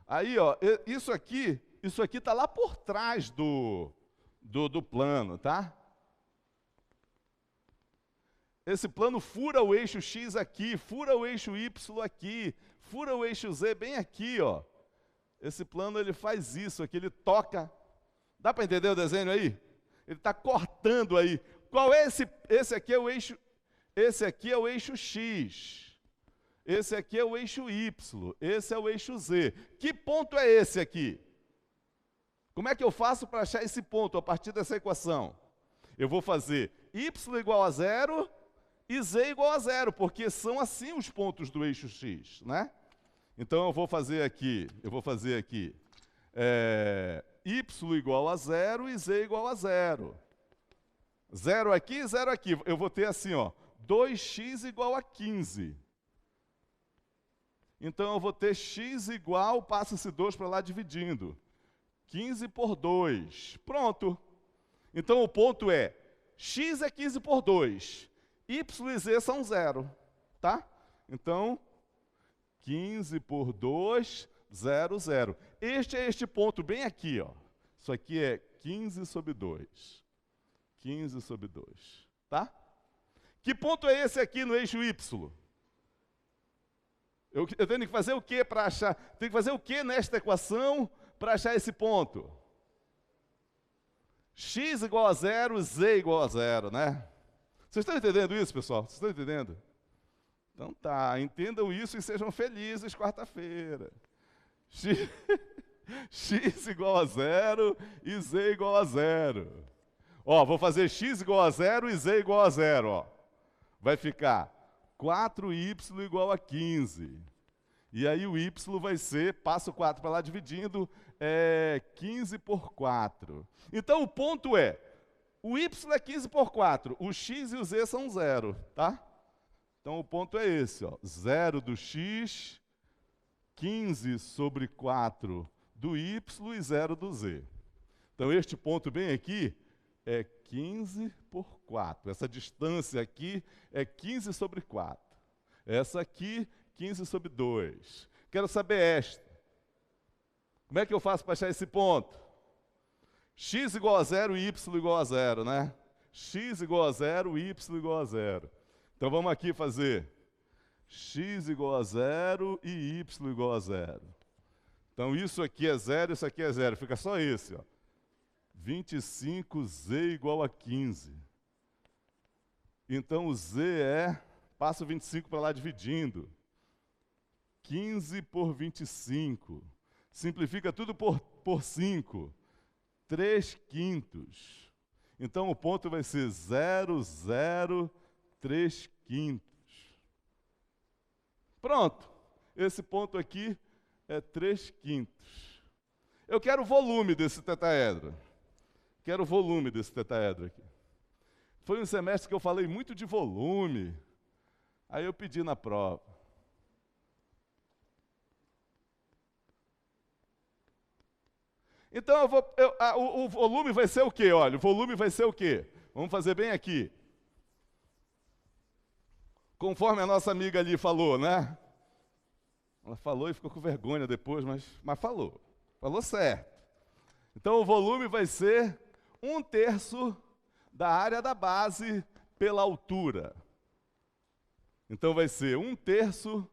Aí, ó, isso aqui está lá por trás do plano, tá? Esse plano fura o eixo X aqui, fura o eixo Y aqui, fura o eixo Z bem aqui, ó. Esse plano, ele faz isso aqui, ele toca. Dá para entender o desenho aí? Ele está cortando aí. Qual é esse? Esse aqui é o eixo X. Esse aqui é o eixo Y. Esse é o eixo Z. Que ponto é esse aqui? Como é que eu faço para achar esse ponto a partir dessa equação? Eu vou fazer y igual a 0 e z igual a 0, porque são assim os pontos do eixo X, né? Então eu vou fazer aqui y igual a 0 e z igual a 0. 0 aqui, 0 aqui. Eu vou ter assim, ó, 2x igual a 15. Então eu vou ter x igual, passa esse 2 para lá dividindo. 15 por 2. Pronto. Então o ponto é, x é 15 por 2. Y e z são 0. Tá? Então, 15 por 2, 0, 0. Este é este ponto bem aqui, ó. Isso aqui é 15 sobre 2. 15 sobre 2. Tá? Que ponto é esse aqui no eixo Y? Eu tenho que fazer o que para achar? Tenho que fazer o que nesta equação para achar esse ponto? X igual a 0, z igual a 0, né? Vocês estão entendendo isso, pessoal? Vocês estão entendendo? Então tá, entendam isso e sejam felizes quarta-feira. X igual a 0 e z igual a 0. Ó, vou fazer x igual a 0 e z igual a 0, ó. Vai ficar 4y igual a 15. E aí o y vai ser, passa o 4 para lá dividindo, 15 por 4. Então o ponto é, o y é 15 por 4, o x e o z são 0, tá? Então o ponto é esse, ó, 0 do x, 15 sobre 4 do y e 0 do z. Então este ponto bem aqui é 15 por 4. Essa distância aqui é 15 sobre 4. Essa aqui, 15 sobre 2. Quero saber esta. Como é que eu faço para achar esse ponto? X igual a 0 e y igual a 0, né? X igual a 0, y igual a 0. Então vamos aqui fazer x igual a 0 e y igual a 0. Então isso aqui é 0, isso aqui é 0. Fica só esse, ó. 25z igual a 15. Então o z é, passa o 25 para lá dividindo. 15 por 25. Simplifica tudo por 5. 3 quintos. Então o ponto vai ser 0, 0, 3 quintos. Pronto. Esse ponto aqui é 3 quintos. Eu quero o volume desse tetaedro. Quero o volume desse tetaedro aqui. Foi um semestre que eu falei muito de volume. Aí eu pedi na prova. Então o volume vai ser o quê? Olha, o volume vai ser o quê? Vamos fazer bem aqui. Conforme a nossa amiga ali falou, né? Ela falou e ficou com vergonha depois, mas falou. Falou certo. Então o volume vai ser 1/3 da área da base pela altura. Então vai ser 1/3.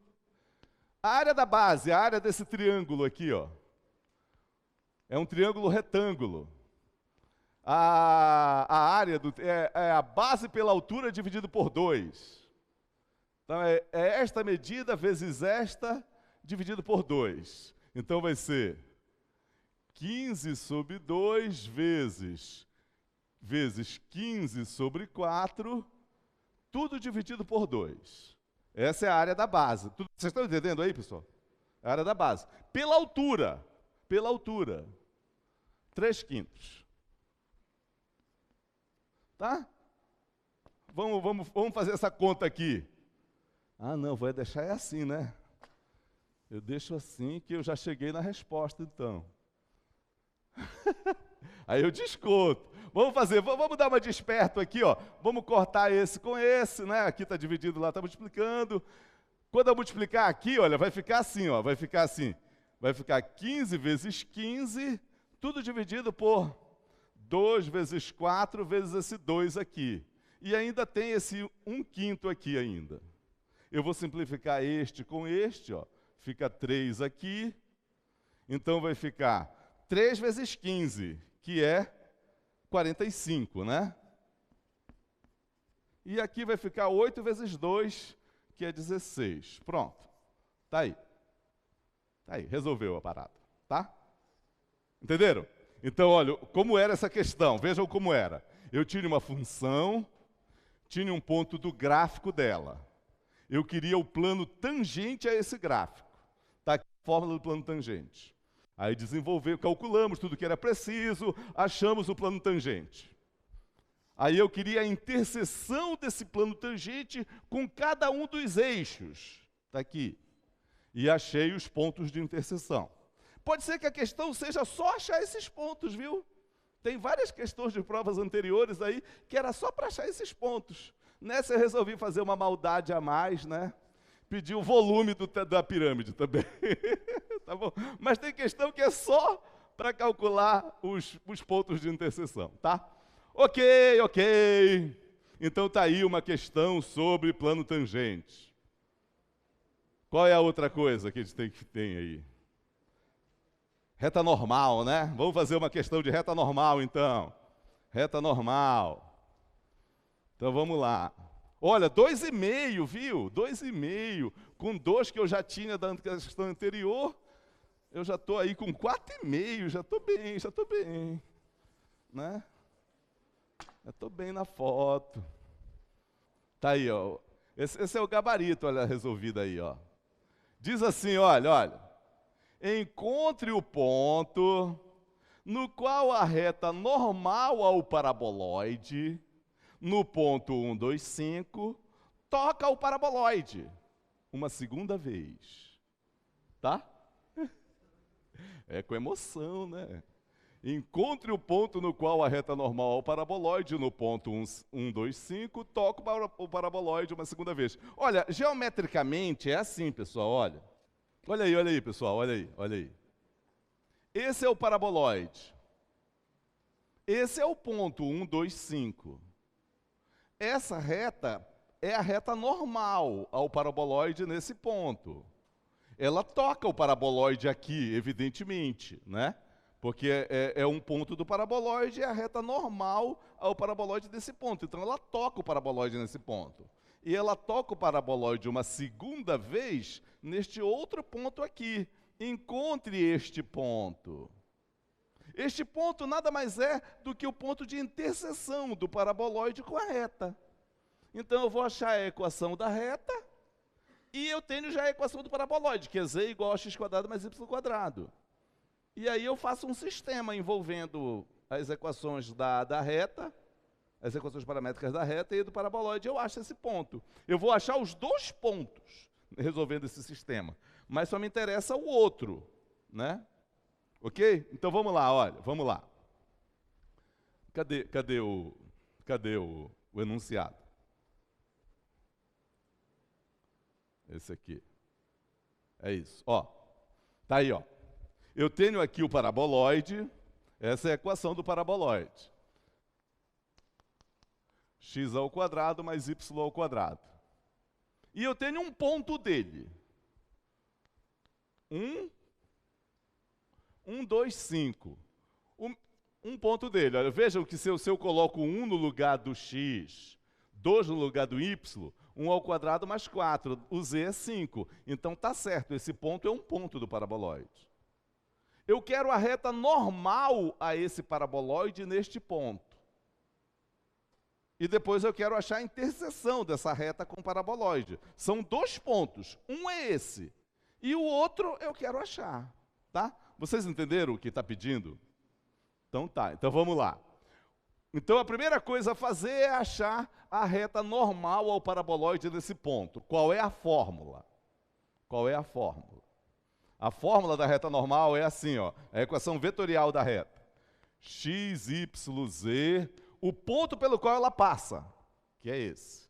A área da base, a área desse triângulo aqui, ó. É um triângulo retângulo. A área é a base pela altura dividido por 2. Então é esta medida vezes esta dividido por 2. Então vai ser 15 sobre 2 vezes 15 sobre 4, tudo dividido por 2. Essa é a área da base. Vocês estão entendendo aí, pessoal? É a área da base. Pela altura. 3/5. Tá? Vamos fazer essa conta aqui. Ah, não, vou deixar assim, né? Eu deixo assim que eu já cheguei na resposta, então. Aí eu desconto. Vamos dar uma de esperto aqui, ó. Vamos cortar esse com esse, né? Aqui está dividido, lá está multiplicando. Quando eu multiplicar aqui, olha, vai ficar assim, ó. Vai ficar assim. Vai ficar 15 vezes 15, tudo dividido por 2 vezes 4 vezes esse 2 aqui. E ainda tem esse 1/5 aqui ainda. Eu vou simplificar este com este, ó. Fica 3 aqui. Então vai ficar 3 vezes 15, que é 45, né? E aqui vai ficar 8 vezes 2, que é 16. Pronto. Tá aí. Tá aí, resolveu a parada, tá? Entenderam? Então, olha, como era essa questão? Vejam como era. Eu tinha uma função, tinha um ponto do gráfico dela. Eu queria o plano tangente a esse gráfico. Está aqui a fórmula do plano tangente. Aí calculamos tudo que era preciso, achamos o plano tangente. Aí eu queria a interseção desse plano tangente com cada um dos eixos. Está aqui. E achei os pontos de interseção. Pode ser que a questão seja só achar esses pontos, viu? Tem várias questões de provas anteriores aí que era só para achar esses pontos. Nessa eu resolvi fazer uma maldade a mais, né? Pedir o volume da pirâmide também. Tá bom? Mas tem questão que é só para calcular os pontos de interseção, tá? Ok. Então tá aí uma questão sobre plano tangente. Qual é a outra coisa que a gente tem aí? Reta normal, né? Vamos fazer uma questão de reta normal, então. Reta normal. Então vamos lá. Olha, 2,5, viu? 2,5. Com 2 que eu já tinha da questão anterior, eu já estou aí com 4,5. Já estou bem. Né? Já estou bem na foto. Tá aí, ó. Esse é o gabarito, olha, resolvido aí, ó. Diz assim, olha. Encontre o ponto no qual a reta normal ao paraboloide, no ponto 1, 2, 5, toca o paraboloide uma segunda vez. Tá? É com emoção, né? Encontre o ponto no qual a reta normal ao paraboloide, no ponto 1, 2, 5, toca o paraboloide uma segunda vez. Olha, geometricamente é assim, pessoal, olha. Olha aí, pessoal, olha aí. Esse é o paraboloide. Esse é o ponto 1, 2, 5. Essa reta é a reta normal ao paraboloide nesse ponto. Ela toca o paraboloide aqui, evidentemente, né? Porque é um ponto do paraboloide e é a reta normal ao paraboloide desse ponto. Então ela toca o paraboloide nesse ponto. E ela toca o paraboloide uma segunda vez neste outro ponto aqui. Encontre este ponto. Este ponto nada mais é do que o ponto de interseção do paraboloide com a reta. Então eu vou achar a equação da reta e eu tenho já a equação do paraboloide, que é z igual a x² mais y². E aí eu faço um sistema envolvendo as equações da reta, as equações paramétricas da reta e do paraboloide. Eu acho esse ponto. Eu vou achar os dois pontos resolvendo esse sistema, mas só me interessa o outro, né? Ok? Então vamos lá, olha, vamos lá. Cadê o enunciado? Esse aqui. É isso, ó. Tá aí, ó. Eu tenho aqui o paraboloide, essa é a equação do paraboloide. X ao quadrado mais y ao quadrado. E eu tenho um ponto dele. 2, 5. Um ponto dele. Olha, vejam que se eu coloco 1 no lugar do x, 2 no lugar do y, 1 ao quadrado mais 4, o z é 5. Então está certo, esse ponto é um ponto do paraboloide. Eu quero a reta normal a esse paraboloide neste ponto. E depois eu quero achar a interseção dessa reta com o paraboloide. São dois pontos, um é esse, e o outro eu quero achar, tá? Vocês entenderam o que está pedindo? Então tá, então vamos lá. Então a primeira coisa a fazer é achar a reta normal ao paraboloide nesse ponto. Qual é a fórmula? Qual é a fórmula? A fórmula da reta normal é assim, ó, a equação vetorial da reta. X, y, z, o ponto pelo qual ela passa, que é esse.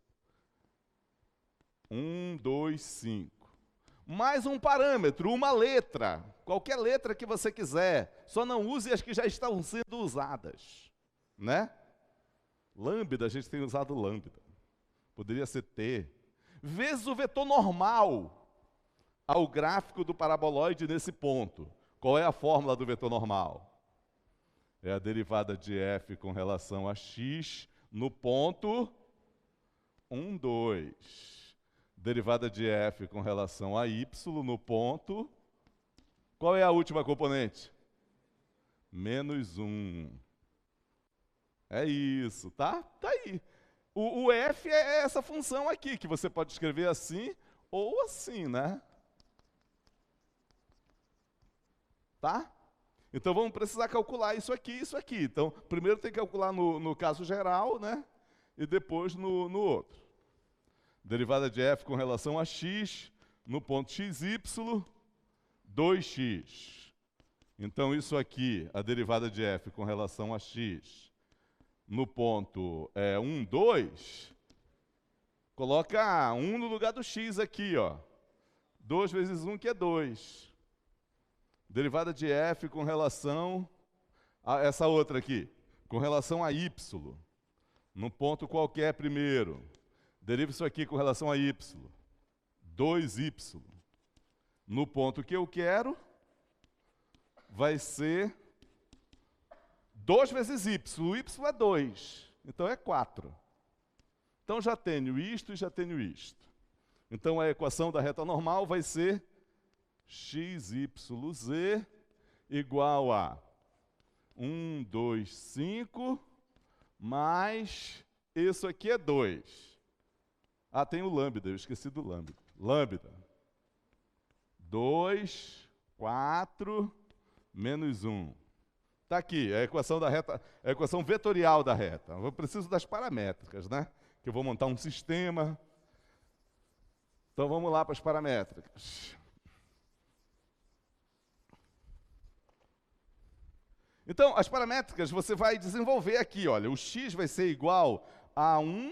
1, 2, 5. Mais um parâmetro, uma letra, qualquer letra que você quiser, só não use as que já estão sendo usadas, né? Lambda, a gente tem usado lambda, poderia ser t, vezes o vetor normal ao gráfico do paraboloide nesse ponto. Qual é a fórmula do vetor normal? É a derivada de f com relação a x no ponto 1, 2. Derivada de f com relação a y no ponto... Qual é a última componente? Menos 1. É isso, tá? Tá aí. O f é essa função aqui, que você pode escrever assim ou assim, né? Tá? Então vamos precisar calcular isso aqui e isso aqui. Então, primeiro tem que calcular no caso geral, né? E depois no outro. Derivada de f com relação a x, no ponto xy, 2x. Então isso aqui, a derivada de f com relação a x, no ponto 1, 2, coloca 1 no lugar do x aqui, ó. 2 vezes 1, que é 2. Derivada de f com relação a essa outra aqui, com relação a y, num ponto qualquer primeiro. Deriva isso aqui com relação a y, 2y. No ponto que eu quero, vai ser 2 vezes y. O y é 2, então é 4. Então já tenho isto e já tenho isto. Então a equação da reta normal vai ser x, y, z igual a 1, 2, 5, mais isso aqui é 2. Ah, tem o lambda, eu esqueci do lambda. Lambda. 2, 4, menos 1. Está aqui, a equação da reta, a equação vetorial da reta. Eu preciso das paramétricas, né? Que eu vou montar um sistema. Então vamos lá para as paramétricas. Então, as paramétricas você vai desenvolver aqui, olha, o x vai ser igual a 1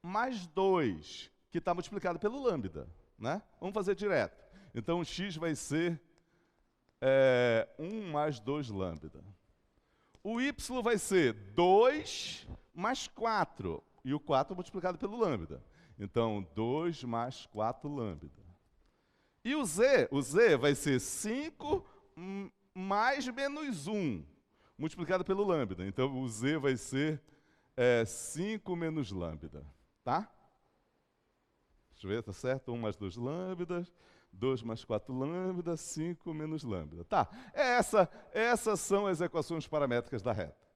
mais 2, que está multiplicado pelo lambda, né? Vamos fazer direto. Então, o x vai ser 1 mais 2 lambda. O y vai ser 2 mais 4, e o 4 multiplicado pelo lambda. Então, 2 mais 4 lambda. E o z vai ser 5 mais menos 1, multiplicado pelo lambda. Então, o z vai ser 5 menos lambda, tá? Deixa eu ver, tá certo? 1 mais 2 lambdas, 2 mais 4 lambda, 5 menos lambda. Tá, essas são as equações paramétricas da reta.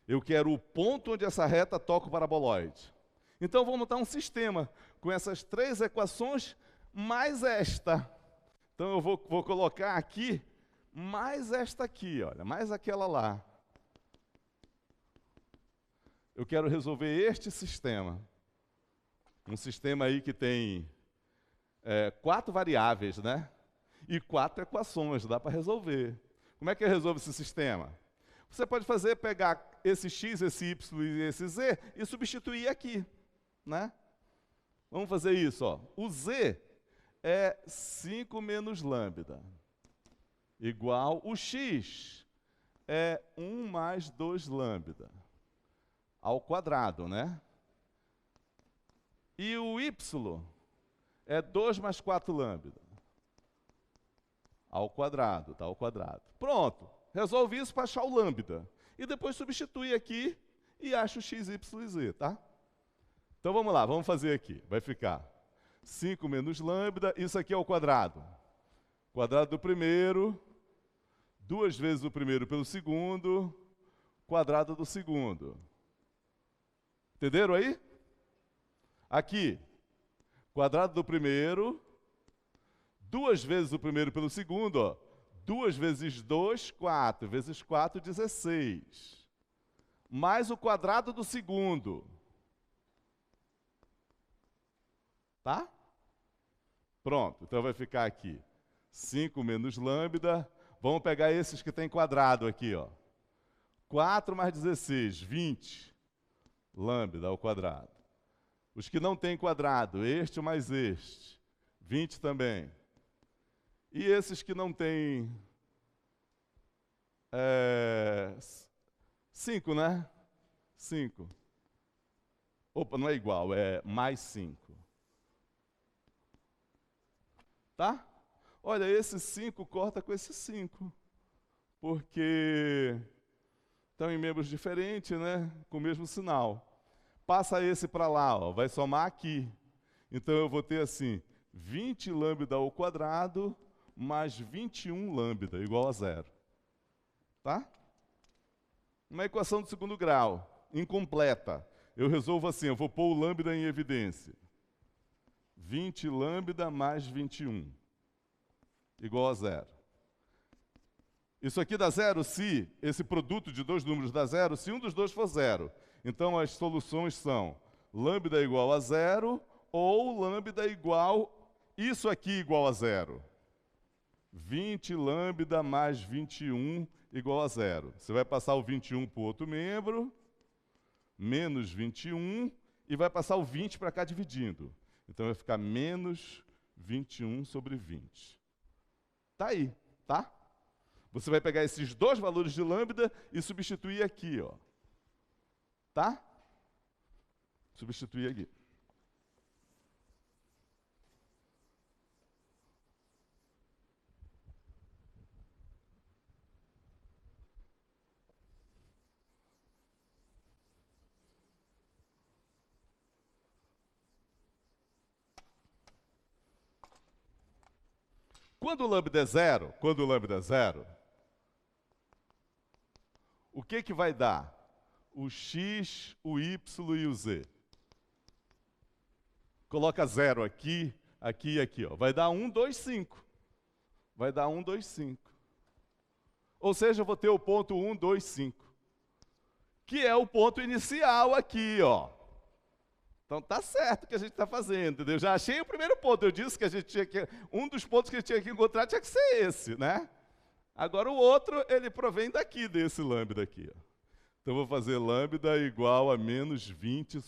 Eu quero o ponto onde essa reta toca o paraboloide. Então, vou montar um sistema com essas 3 equações mais esta. Então, eu vou colocar aqui mais esta aqui, olha, mais aquela lá. Eu quero resolver este sistema. Um sistema aí que tem 4 variáveis, né? E 4 equações, dá para resolver. Como é que eu resolvo esse sistema? Você pode pegar esse x, esse y e esse z e substituir aqui, né? Vamos fazer isso, ó. O z é 5 menos lambda, igual o x é 1 mais 2 lambda, ao quadrado, né? E o y é 2 mais 4 lambda, ao quadrado, tá? Ao quadrado. Pronto. Resolve isso para achar o lambda. E depois substitui aqui e acha o x, y e z, tá? Então vamos lá, vamos fazer aqui. Vai ficar 5 menos lambda, isso aqui é o quadrado. Quadrado do primeiro, 2 vezes o primeiro pelo segundo, quadrado do segundo. Entenderam aí? Aqui, quadrado do primeiro, 2 vezes o primeiro pelo segundo, ó. 2 vezes 2, 4. Vezes 4, 16. Mais o quadrado do segundo. Tá? Pronto, então vai ficar aqui 5 menos lambda. Vamos pegar esses que tem quadrado aqui, ó. 4 mais 16, 20. Lambda ao quadrado. Os que não têm quadrado, este mais este, 20 também. E esses que não têm 5, né? 5. Opa, não é igual, é mais 5. Tá? Olha, esse 5 corta com esse 5. Porque estão em membros diferentes, né? Com o mesmo sinal. Passa esse para lá, ó, vai somar aqui. Então eu vou ter assim, 20 lambda ao quadrado mais 21 lambda, igual a 0. Tá? Uma equação do segundo grau, incompleta. Eu resolvo assim, eu vou pôr o lambda em evidência. 20 lambda mais 21, igual a 0. Isso aqui dá 0 se esse produto de dois números dá 0, se um dos dois for 0. Então as soluções são lambda igual a 0 ou lambda igual, isso aqui igual a 0. 20 lambda mais 21 igual a 0. Você vai passar o 21 para o outro membro, menos 21, e vai passar o 20 para cá dividindo. Então vai ficar menos 21 sobre 20. Tá aí, tá? Você vai pegar esses dois valores de lambda e substituir aqui, ó. Tá? Substituir aqui. Quando o lambda é 0, o que vai dar? O x, o y e o z. Coloca 0 aqui, aqui e aqui, ó. Vai dar 1, 2, 5. Vai dar 1, 2, 5. Ou seja, eu vou ter o ponto 1, 2, 5. Que é o ponto inicial aqui, ó. Então tá certo o que a gente está fazendo, entendeu? Já achei o primeiro ponto. Eu disse que a gente tinha que... Um dos pontos que a gente tinha que encontrar tinha que ser esse, né? Agora o outro, ele provém daqui, desse lambda aqui, ó. Então eu vou fazer lambda igual a menos 21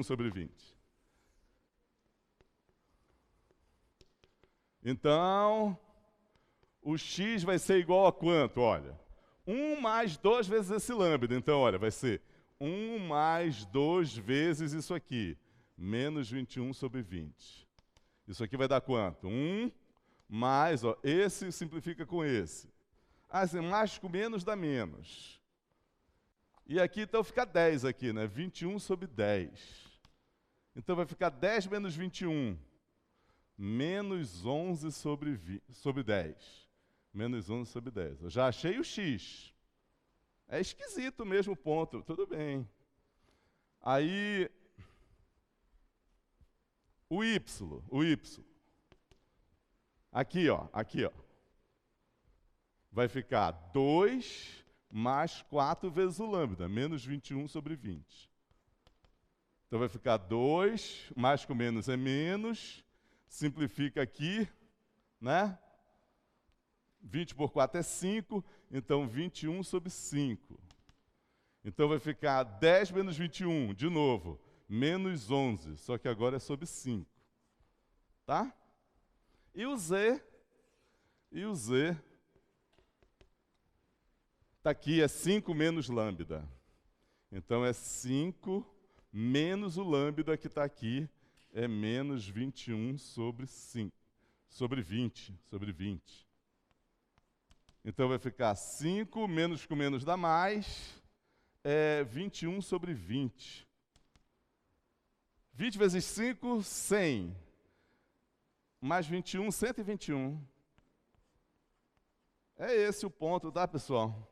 sobre 20. Então, o x vai ser igual a quanto? Olha, 1 mais 2 vezes esse lambda. Então, olha, vai ser 1 mais 2 vezes isso aqui, menos 21 sobre 20. Isso aqui vai dar quanto? 1 mais, ó, esse simplifica com esse. Assim, mais com menos dá menos. E aqui, então, fica 10 aqui, né? 21 sobre 10. Então, vai ficar 10 menos 21. Menos 11 sobre 10. Menos 11 sobre 10. Eu já achei o x. É esquisito mesmo o ponto, tudo bem. Aí, o y. Aqui, ó. vai ficar 2 mais 4 vezes o lambda, menos 21 sobre 20. Então vai ficar 2, mais com menos é menos, simplifica aqui, né? 20 por 4 é 5, então 21 sobre 5. Então vai ficar 10 menos 21, de novo, menos 11, só que agora é sobre 5. Tá? E o Z está aqui, é 5 menos lambda. Então é 5 menos o lambda que está aqui, é menos 21 sobre 5, sobre 20, sobre 20. Então vai ficar 5 menos com menos dá mais, é 21 sobre 20. 20 vezes 5, 100. Mais 21, 121. É esse o ponto, tá, pessoal?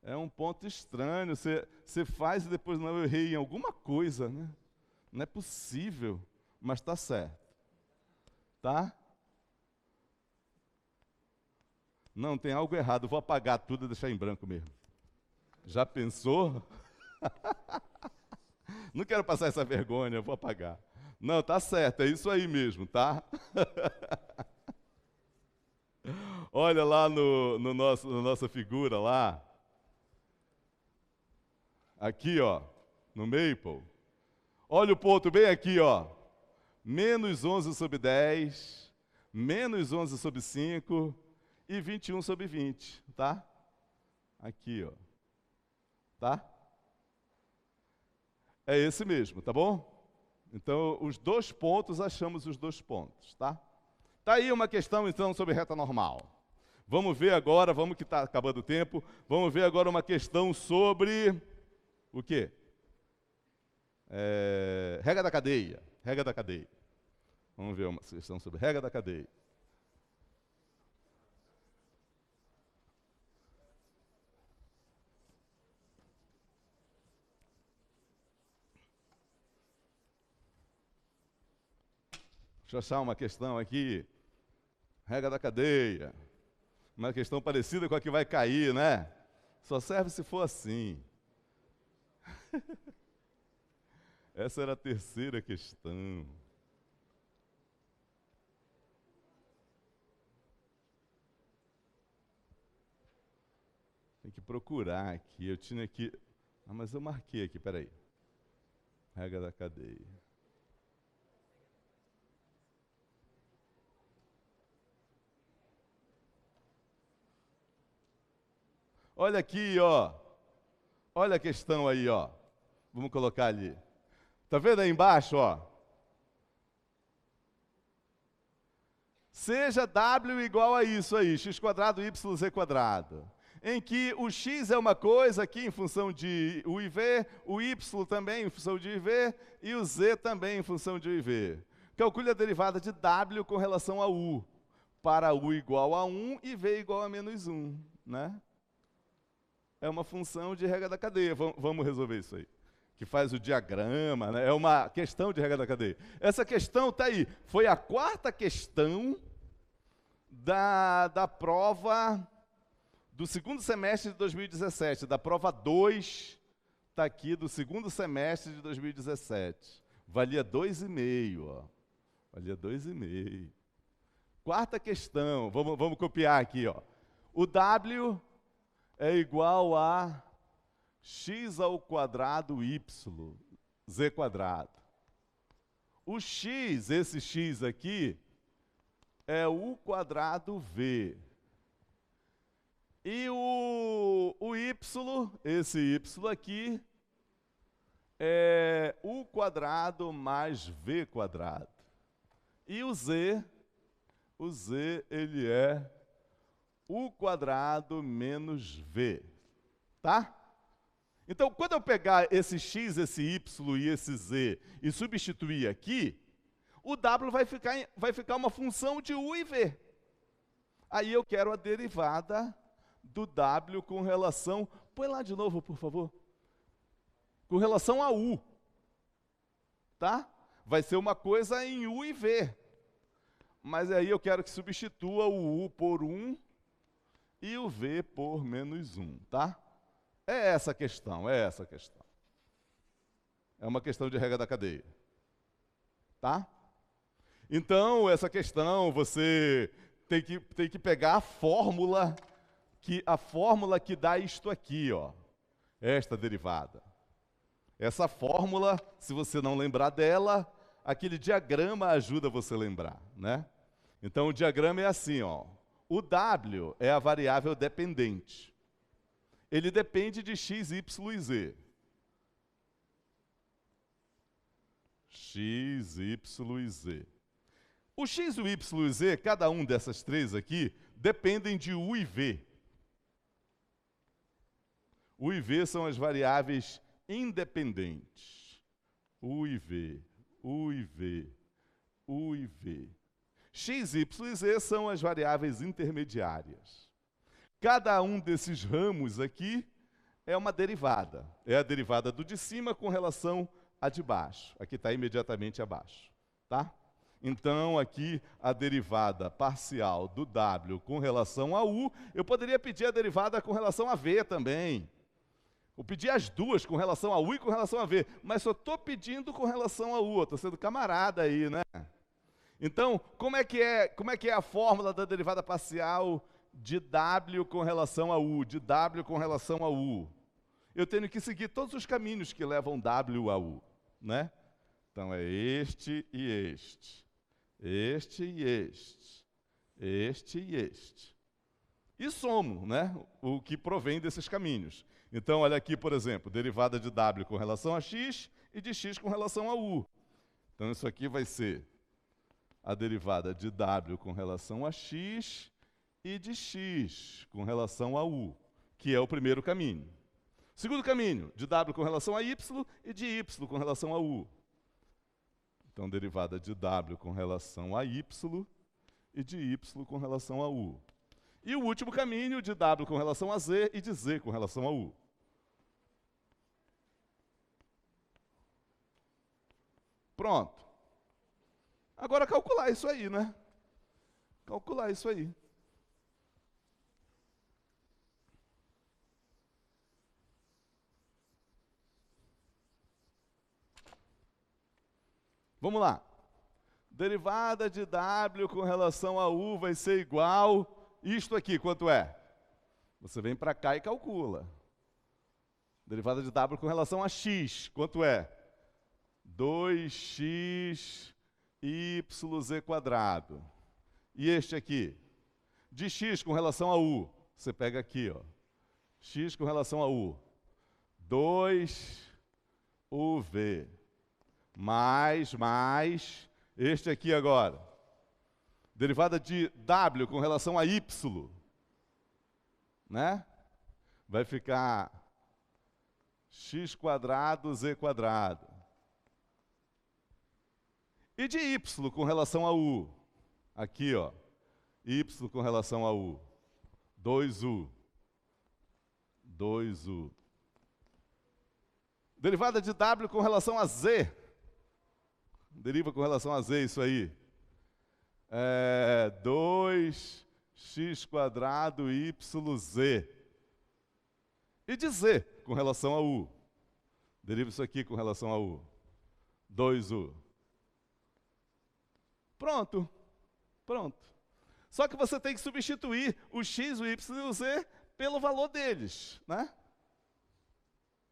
É um ponto estranho. Você faz e depois, não, eu errei em alguma coisa, né? Não é possível, mas está certo. Tá? Não, tem algo errado. Eu vou apagar tudo e deixar em branco mesmo. Já pensou? Não quero passar essa vergonha, eu vou apagar. Não, tá certo, é isso aí mesmo, tá? Olha lá na nossa figura lá. Aqui, ó, no Maple. Olha o ponto bem aqui, ó. Menos 11 sobre 10, menos 11 sobre 5 e 21 sobre 20, tá? Aqui, ó. Tá? É esse mesmo, tá bom? Então, os 2 pontos, achamos os 2 pontos, tá? Tá aí uma questão, então, sobre reta normal. Vamos ver agora, vamos que está acabando o tempo, vamos ver agora uma questão sobre o quê? Regra da cadeia. Regra da cadeia. Vamos ver uma questão sobre regra da cadeia. Deixa eu achar uma questão aqui. Regra da cadeia. Uma questão parecida com a que vai cair, né? Só serve se for assim. Essa era a terceira questão. Tem que procurar aqui. Eu tinha que... Ah, mas eu marquei aqui, peraí. Regra da cadeia. Olha aqui, ó. Olha a questão aí, ó. Vamos colocar ali. Tá vendo aí embaixo, ó? Seja W igual a isso aí, x quadrado, y, z quadrado. Em que o x é uma coisa aqui em função de u e v, o y também em função de u e v, e o z também em função de u e v. Calcule a derivada de w com relação a u, para u igual a 1 e v igual a menos 1, né? É uma função de regra da cadeia. Vamos resolver isso aí. Que faz o diagrama, né? É uma questão de regra da cadeia. Essa questão está aí. Foi a 4ª questão da prova do 2º semestre de 2017. Da prova 2, está aqui, do 2º semestre de 2017. Valia 2,5, ó. Valia 2,5. 4ª questão. Vamos copiar aqui, ó. O W é igual a x ao quadrado y, z quadrado. O x, esse x aqui, é u quadrado v. E o y, esse y aqui, é u quadrado mais v quadrado. E o z ele é u quadrado menos v, tá? Então, quando eu pegar esse x, esse y e esse z e substituir aqui, o w vai ficar uma função de u e v. Aí eu quero a derivada do w com relação... Põe lá de novo, por favor. Com relação a u. Tá? Vai ser uma coisa em u e v. Mas aí eu quero que substitua o u por 1 e o v por menos 1, tá? É essa a questão, é essa a questão. É uma questão de regra da cadeia, tá? Então, essa questão, você tem que pegar a fórmula que dá isto aqui, ó, esta derivada. Essa fórmula, se você não lembrar dela, aquele diagrama ajuda você a lembrar, né? Então, o diagrama é assim, ó. O w é a variável dependente. Ele depende de x, y e z. X, y e z. O x, o y e o z, cada um dessas três aqui, dependem de u e v. U e v são as variáveis independentes. U e v, u e v, u e v. X, y e z são as variáveis intermediárias. Cada um desses ramos aqui é uma derivada. É a derivada do de cima com relação à de baixo. Aqui está imediatamente abaixo, tá? Então, aqui, a derivada parcial do w com relação a u, eu poderia pedir a derivada com relação a v também. Eu pedi as duas com relação a u e com relação a v, mas só estou pedindo com relação a u, estou sendo camarada aí, né? Então, como é que é a fórmula da derivada parcial de w com relação a u, de w com relação a u? Eu tenho que seguir todos os caminhos que levam w a u, né? Então, é este e este, este e este, este e este. E somo, né, o que provém desses caminhos. Então, olha aqui, por exemplo, derivada de w com relação a x e de x com relação a u. Então, isso aqui vai ser a derivada de w com relação a x e de x com relação a u, que é o primeiro caminho. Segundo caminho, de w com relação a y e de y com relação a u. Então, derivada de w com relação a y e de y com relação a u. E o último caminho, de w com relação a z e de z com relação a u. Pronto. Agora calcular isso aí, né? Calcular isso aí. Vamos lá. Derivada de w com relação a u vai ser igual isto aqui, quanto é? Você vem para cá e calcula. Derivada de w com relação a x, quanto é? 2x yz². E este aqui? De x com relação a u, você pega aqui, ó. X com relação a u. 2uv. Mais este aqui agora. Derivada de w com relação a y, né? Vai ficar x² z². E de y com relação a u? Aqui, ó. Y com relação a u. 2u. 2u. Derivada de w com relação a z. Deriva com relação a z isso aí. 2x² yz. E de z com relação a u? Deriva isso aqui com relação a u. 2u. Pronto. Pronto. Só que você tem que substituir o x, o y e o z pelo valor deles, né?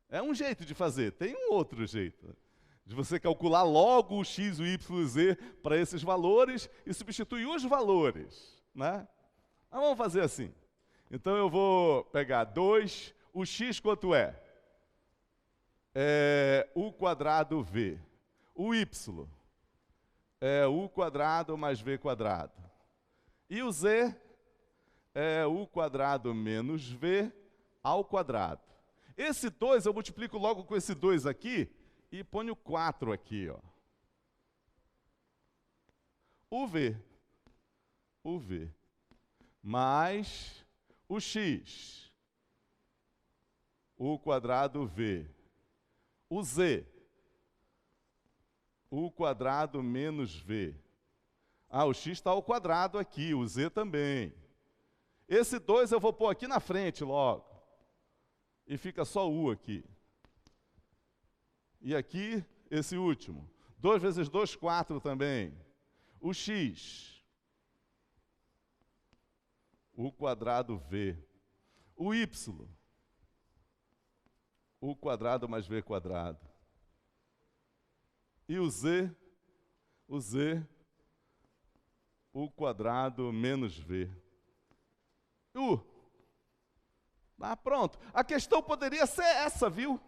É um jeito de fazer, tem um outro jeito. De você calcular logo o x, o y e o z para esses valores e substituir os valores, né? Mas vamos fazer assim. Então eu vou pegar 2, o x quanto é? É u² v. O y é u² mais v². E o z é u² menos v ao quadrado. Esse 2 eu multiplico logo com esse 2 aqui e ponho 4 aqui, ó. O v mais o x, u² v, o z, u² menos v. Ah, o x está ao quadrado aqui, o z também. Esse 2 eu vou pôr aqui na frente logo. E fica só U aqui. E aqui, esse último. 2 vezes 2, 4 também. O X. U quadrado V. O Y. U quadrado mais V quadrado. E o Z. O Z. U quadrado menos V. U. Ah, pronto. A questão poderia ser essa, viu?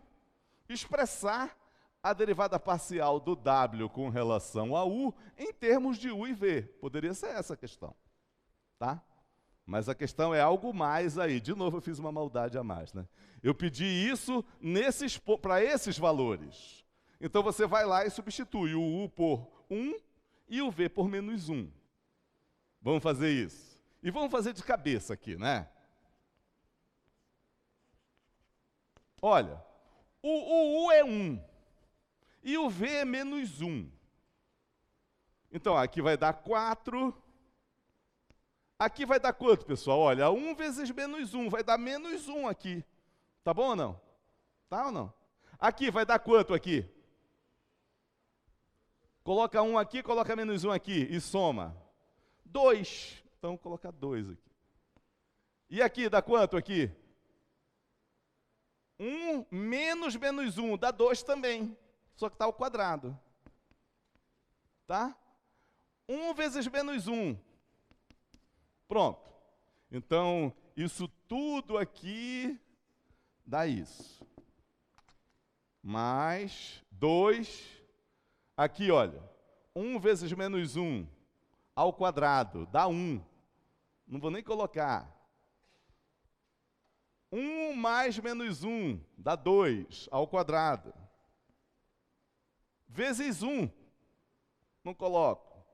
Expressar a derivada parcial do W com relação a U em termos de U e V. Poderia ser essa a questão. Tá? Mas a questão é algo mais aí. De novo, eu fiz uma maldade a mais, né? Eu pedi isso para esses valores. Então você vai lá e substitui o U por 1 e o V por menos 1. Vamos fazer isso. E vamos fazer de cabeça aqui, né? Olha, o U é 1 e o V é menos 1. Então, aqui vai dar 4. Aqui vai dar quanto, pessoal? Olha, 1 vezes menos 1 vai dar menos 1 aqui. Tá bom ou não? Tá ou não? Aqui vai dar quanto aqui? Coloca 1 aqui, coloca menos 1 aqui e soma. 2. Então, vou colocar 2 aqui. E aqui dá quanto aqui? 1 menos menos 1 dá 2 também. Só que está ao quadrado. Tá? 1 vezes menos 1. Pronto. Então, isso tudo aqui dá isso. Mais 2. Aqui, olha. 1 vezes menos 1 ao quadrado dá 1. Não vou nem colocar. 1 mais menos 1 dá 2 ao quadrado. Vezes 1. Não coloco.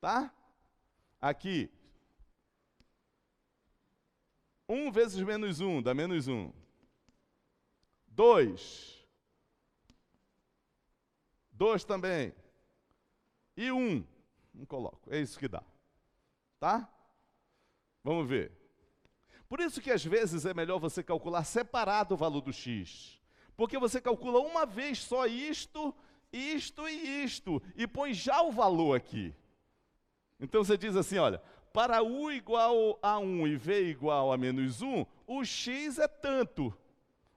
Tá? Aqui. 1 vezes menos 1 dá menos 1. 2. 2 também. E 1. Não coloco. É isso que dá. Tá? Vamos ver. Por isso que às vezes é melhor você calcular separado o valor do x. Porque você calcula uma vez só isto, isto e isto. E põe já o valor aqui. Então você diz assim, olha, para U igual a 1 e V igual a menos 1, o x é tanto.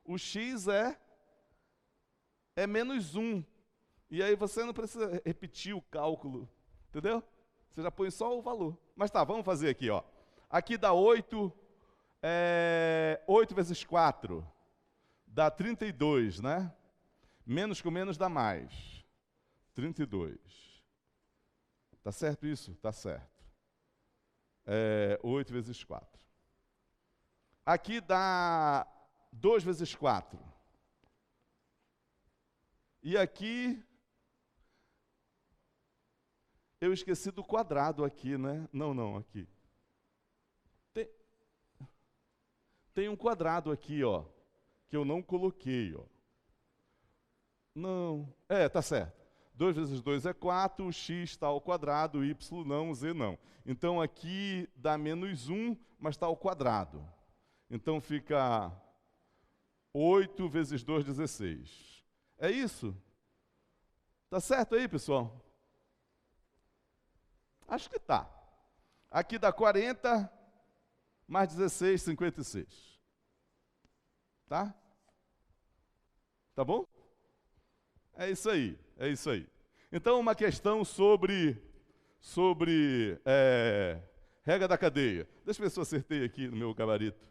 O x é menos 1. E aí você não precisa repetir o cálculo, entendeu? Você já põe só o valor. Mas tá, vamos fazer aqui, ó. Aqui dá 8, 8 vezes 4, dá 32, né? Menos com menos dá mais. 32. Tá certo isso? Tá certo. 8 vezes 4. Aqui dá 2 vezes 4. E aqui, eu esqueci do quadrado aqui, né? Não, aqui. Tem um quadrado aqui, ó, que eu não coloquei, ó. Não, tá certo. 2 vezes 2 é 4, o x está ao quadrado, o y não, o z não. Então aqui dá menos 1, mas está ao quadrado. Então fica 8 vezes 2, 16. É isso? Tá certo aí, pessoal? Acho que tá. Aqui dá 40, mais 16, 56. Tá? Tá bom? É isso aí, é isso aí. Então, uma questão sobre regra da cadeia. Deixa eu ver se eu acertei aqui no meu gabarito.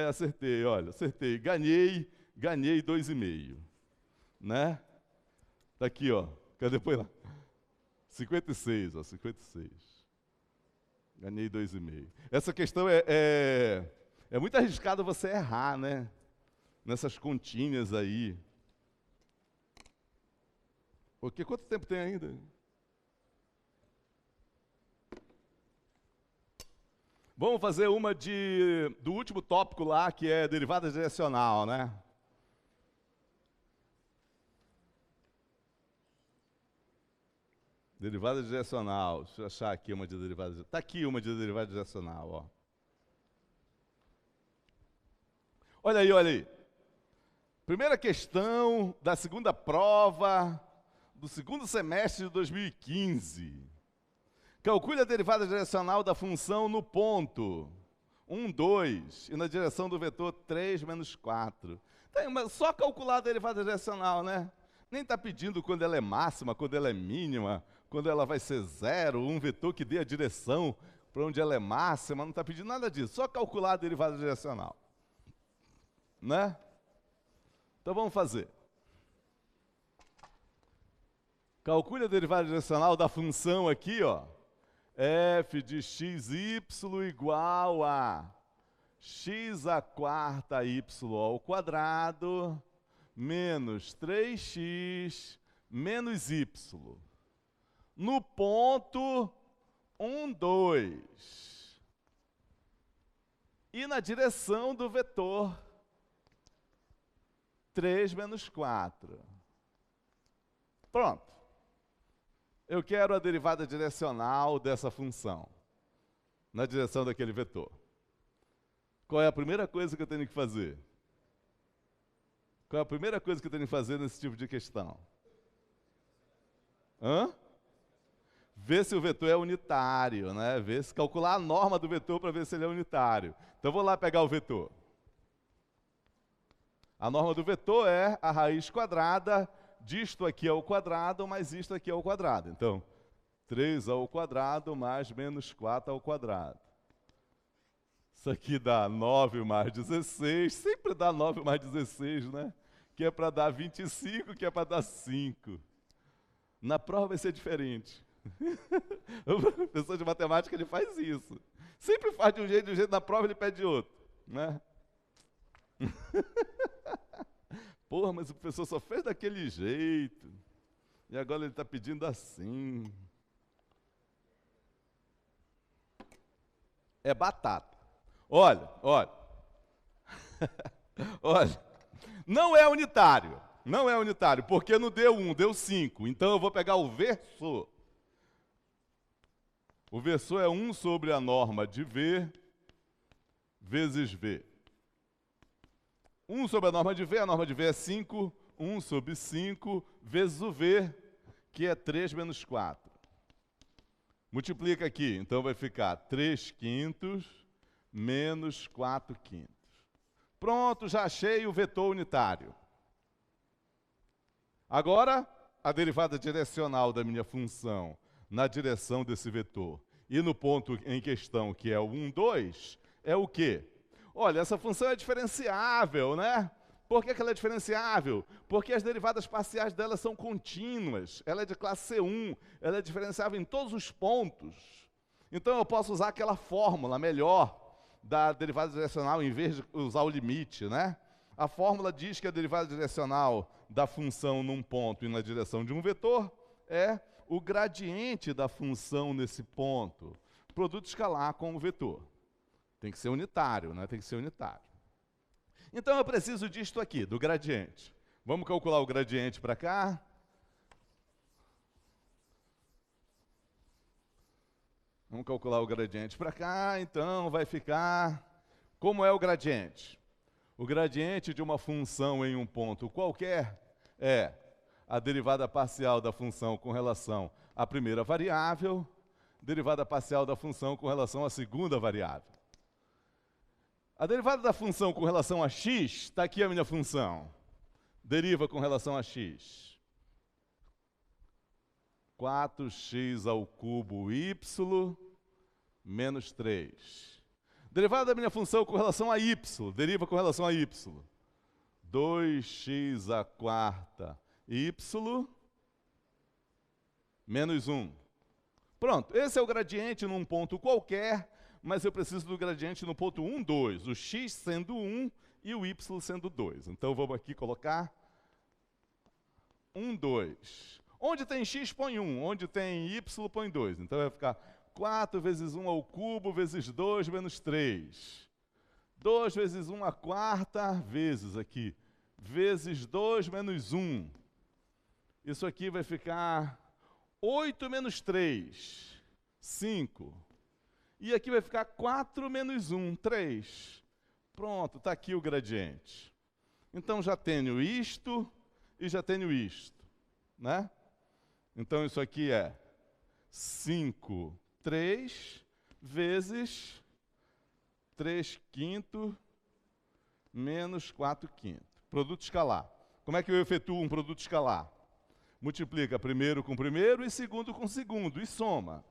Acertei, olha, acertei. Ganhei 2,5. Né? Tá aqui, ó. Cadê? Põe lá. 56, ó, 56. Ganhei 2,5. Essa questão é muito arriscado você errar, né? Nessas continhas aí. Porque quanto tempo tem ainda? Vamos fazer uma do último tópico lá, que é derivada direcional, né? Derivada direcional. Deixa eu achar aqui uma de derivada direcional. Está aqui uma de derivada direcional, ó. Olha aí, olha aí. Primeira questão da segunda prova do segundo semestre de 2015. Calcule a derivada direcional da função no ponto 1, 2 e na direção do vetor 3 menos 4. Então, só calcular a derivada direcional, né? Nem está pedindo quando ela é máxima, quando ela é mínima, quando ela vai ser zero, um vetor que dê a direção para onde ela é máxima, não está pedindo nada disso. Só calcular a derivada direcional. Né? Então vamos fazer. Calcule a derivada direcional da função aqui, ó. F de xy igual a x à quarta y ao quadrado menos 3x menos y. No ponto 1, 2. E na direção do vetor 3 menos 4. Pronto. Eu quero a derivada direcional dessa função, na direção daquele vetor. Qual é a primeira coisa que eu tenho que fazer? Qual é a primeira coisa que eu tenho que fazer nesse tipo de questão? Ver se o vetor é unitário, né? Calcular a norma do vetor para ver se ele é unitário. Então, vou lá pegar o vetor. A norma do vetor é a raiz quadrada disto aqui ao quadrado mais isto aqui ao quadrado. Então, 3 ao quadrado mais menos 4 ao quadrado. Isso aqui dá 9 mais 16, sempre dá 9 mais 16, né? Que é para dar 25, que é para dar 5. Na prova vai ser diferente. O professor de matemática, ele faz isso. Sempre faz de um jeito, na prova ele pede de outro, né? Porra, mas o professor só fez daquele jeito. E agora ele está pedindo assim. É batata. Olha, olha. Olha. Não é unitário. Não é unitário, porque não deu 1, deu 5. Então eu vou pegar o versor. O versor é 1 sobre a norma de V vezes V. 1 sobre a norma de V é 5, 1 sobre 5, vezes o V, que é 3 menos 4. Multiplica aqui, então vai ficar 3 quintos menos 4 quintos. Pronto, já achei o vetor unitário. Agora, a derivada direcional da minha função na direção desse vetor e no ponto em questão, que é o 1, 2, é o quê? Olha, essa função é diferenciável, né? Por que ela é diferenciável? Porque as derivadas parciais dela são contínuas. Ela é de classe C1, ela é diferenciável em todos os pontos. Então eu posso usar aquela fórmula melhor da derivada direcional em vez de usar o limite, né? A fórmula diz que a derivada direcional da função num ponto e na direção de um vetor é o gradiente da função nesse ponto, produto escalar com o vetor. Tem que ser unitário, né? Tem que ser unitário. Então eu preciso disto aqui, do gradiente. Vamos calcular o gradiente para cá. Vamos calcular o gradiente para cá, então vai ficar... Como é o gradiente? O gradiente de uma função em um ponto qualquer é a derivada parcial da função com relação à primeira variável, derivada parcial da função com relação à segunda variável. A derivada da função com relação a x, está aqui a minha função. Deriva com relação a x. 4x ao cubo y menos 3. Derivada da minha função com relação a y, deriva com relação a y. 2x à quarta y menos 1. Pronto, esse é o gradiente num ponto qualquer, mas eu preciso do gradiente no ponto 1, 2, o x sendo 1 e o y sendo 2. Então, vamos aqui colocar 1, 2. Onde tem x, põe 1. Onde tem y, põe 2. Então, vai ficar 4 vezes 1 ao cubo vezes 2 menos 3. 2 vezes 1 à quarta, vezes aqui, vezes 2 menos 1. Isso aqui vai ficar 8 menos 3, 5. E aqui vai ficar 4 menos 1, 3. Pronto, está aqui o gradiente. Então já tenho isto e já tenho isto, né? Então isso aqui é 5, 3 vezes 3/5 menos 4/5. Produto escalar. Como é que eu efetuo um produto escalar? Multiplica primeiro com primeiro e segundo com segundo e soma.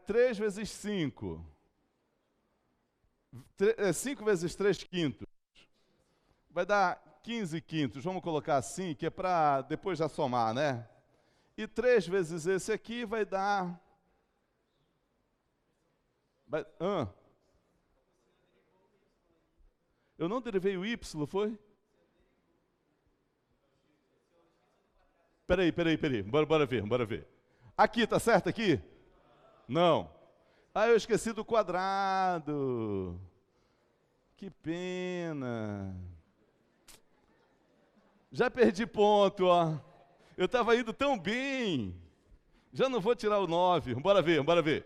3 vezes 5. 5 vezes 3/5 vai dar 15/5. Vamos colocar assim, que é para depois já somar, né? E 3 vezes esse aqui vai dar... Eu não derivei o y, foi? Peraí. Bora ver. Aqui, tá certo aqui? Não. Ah, eu esqueci do quadrado. Que pena. Já perdi ponto, ó. Eu estava indo tão bem. Já não vou tirar o 9. Bora ver.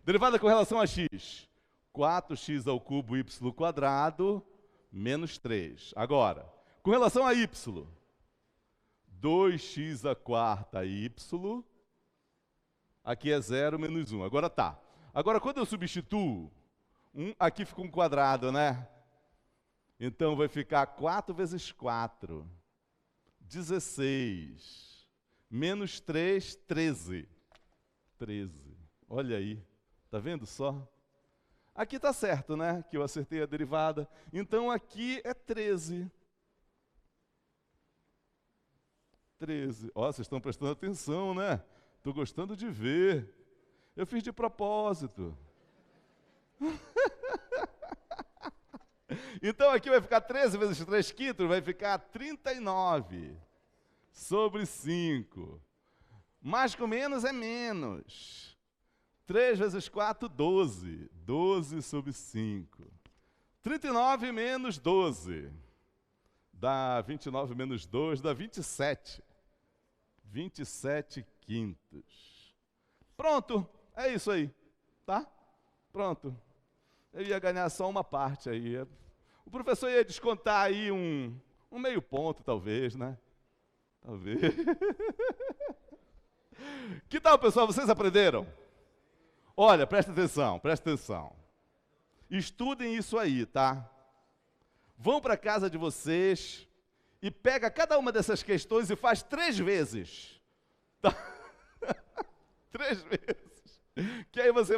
Derivada com relação a x. 4x ao cubo y quadrado menos 3. Agora, com relação a y. 2x à quarta y. Aqui é 0 menos 1. Agora tá. Agora, quando eu substituo, aqui fica um quadrado, né? Então, vai ficar 4 vezes 4. 16. Menos 3, 13. 13. Olha aí. Tá vendo só? Aqui tá certo, né? Que eu acertei a derivada. Então, aqui é 13. 13. Ó, vocês estão prestando atenção, né? Estou gostando de ver. Eu fiz de propósito. Então aqui vai ficar 13 vezes 3/5, vai ficar 39 sobre 5. Mais com menos é menos. 3 vezes 4, 12. 12 sobre 5. 39 menos 12. Dá 29 menos 2, dá 27. 27/5. Pronto, é isso aí, tá? Pronto. Eu ia ganhar só uma parte aí. O professor ia descontar aí um meio ponto, talvez, né? Talvez. Que tal, pessoal? Vocês aprenderam? Olha, presta atenção. Estudem isso aí, tá? Vão para a casa de vocês e pega cada uma dessas questões e faz 3 vezes. Tá? 3 vezes. Que aí você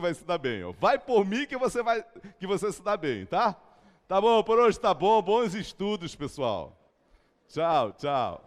vai se dar bem. Ó. Vai por mim que você se dá bem, tá? Tá bom, por hoje tá bom. Bons estudos, pessoal. Tchau.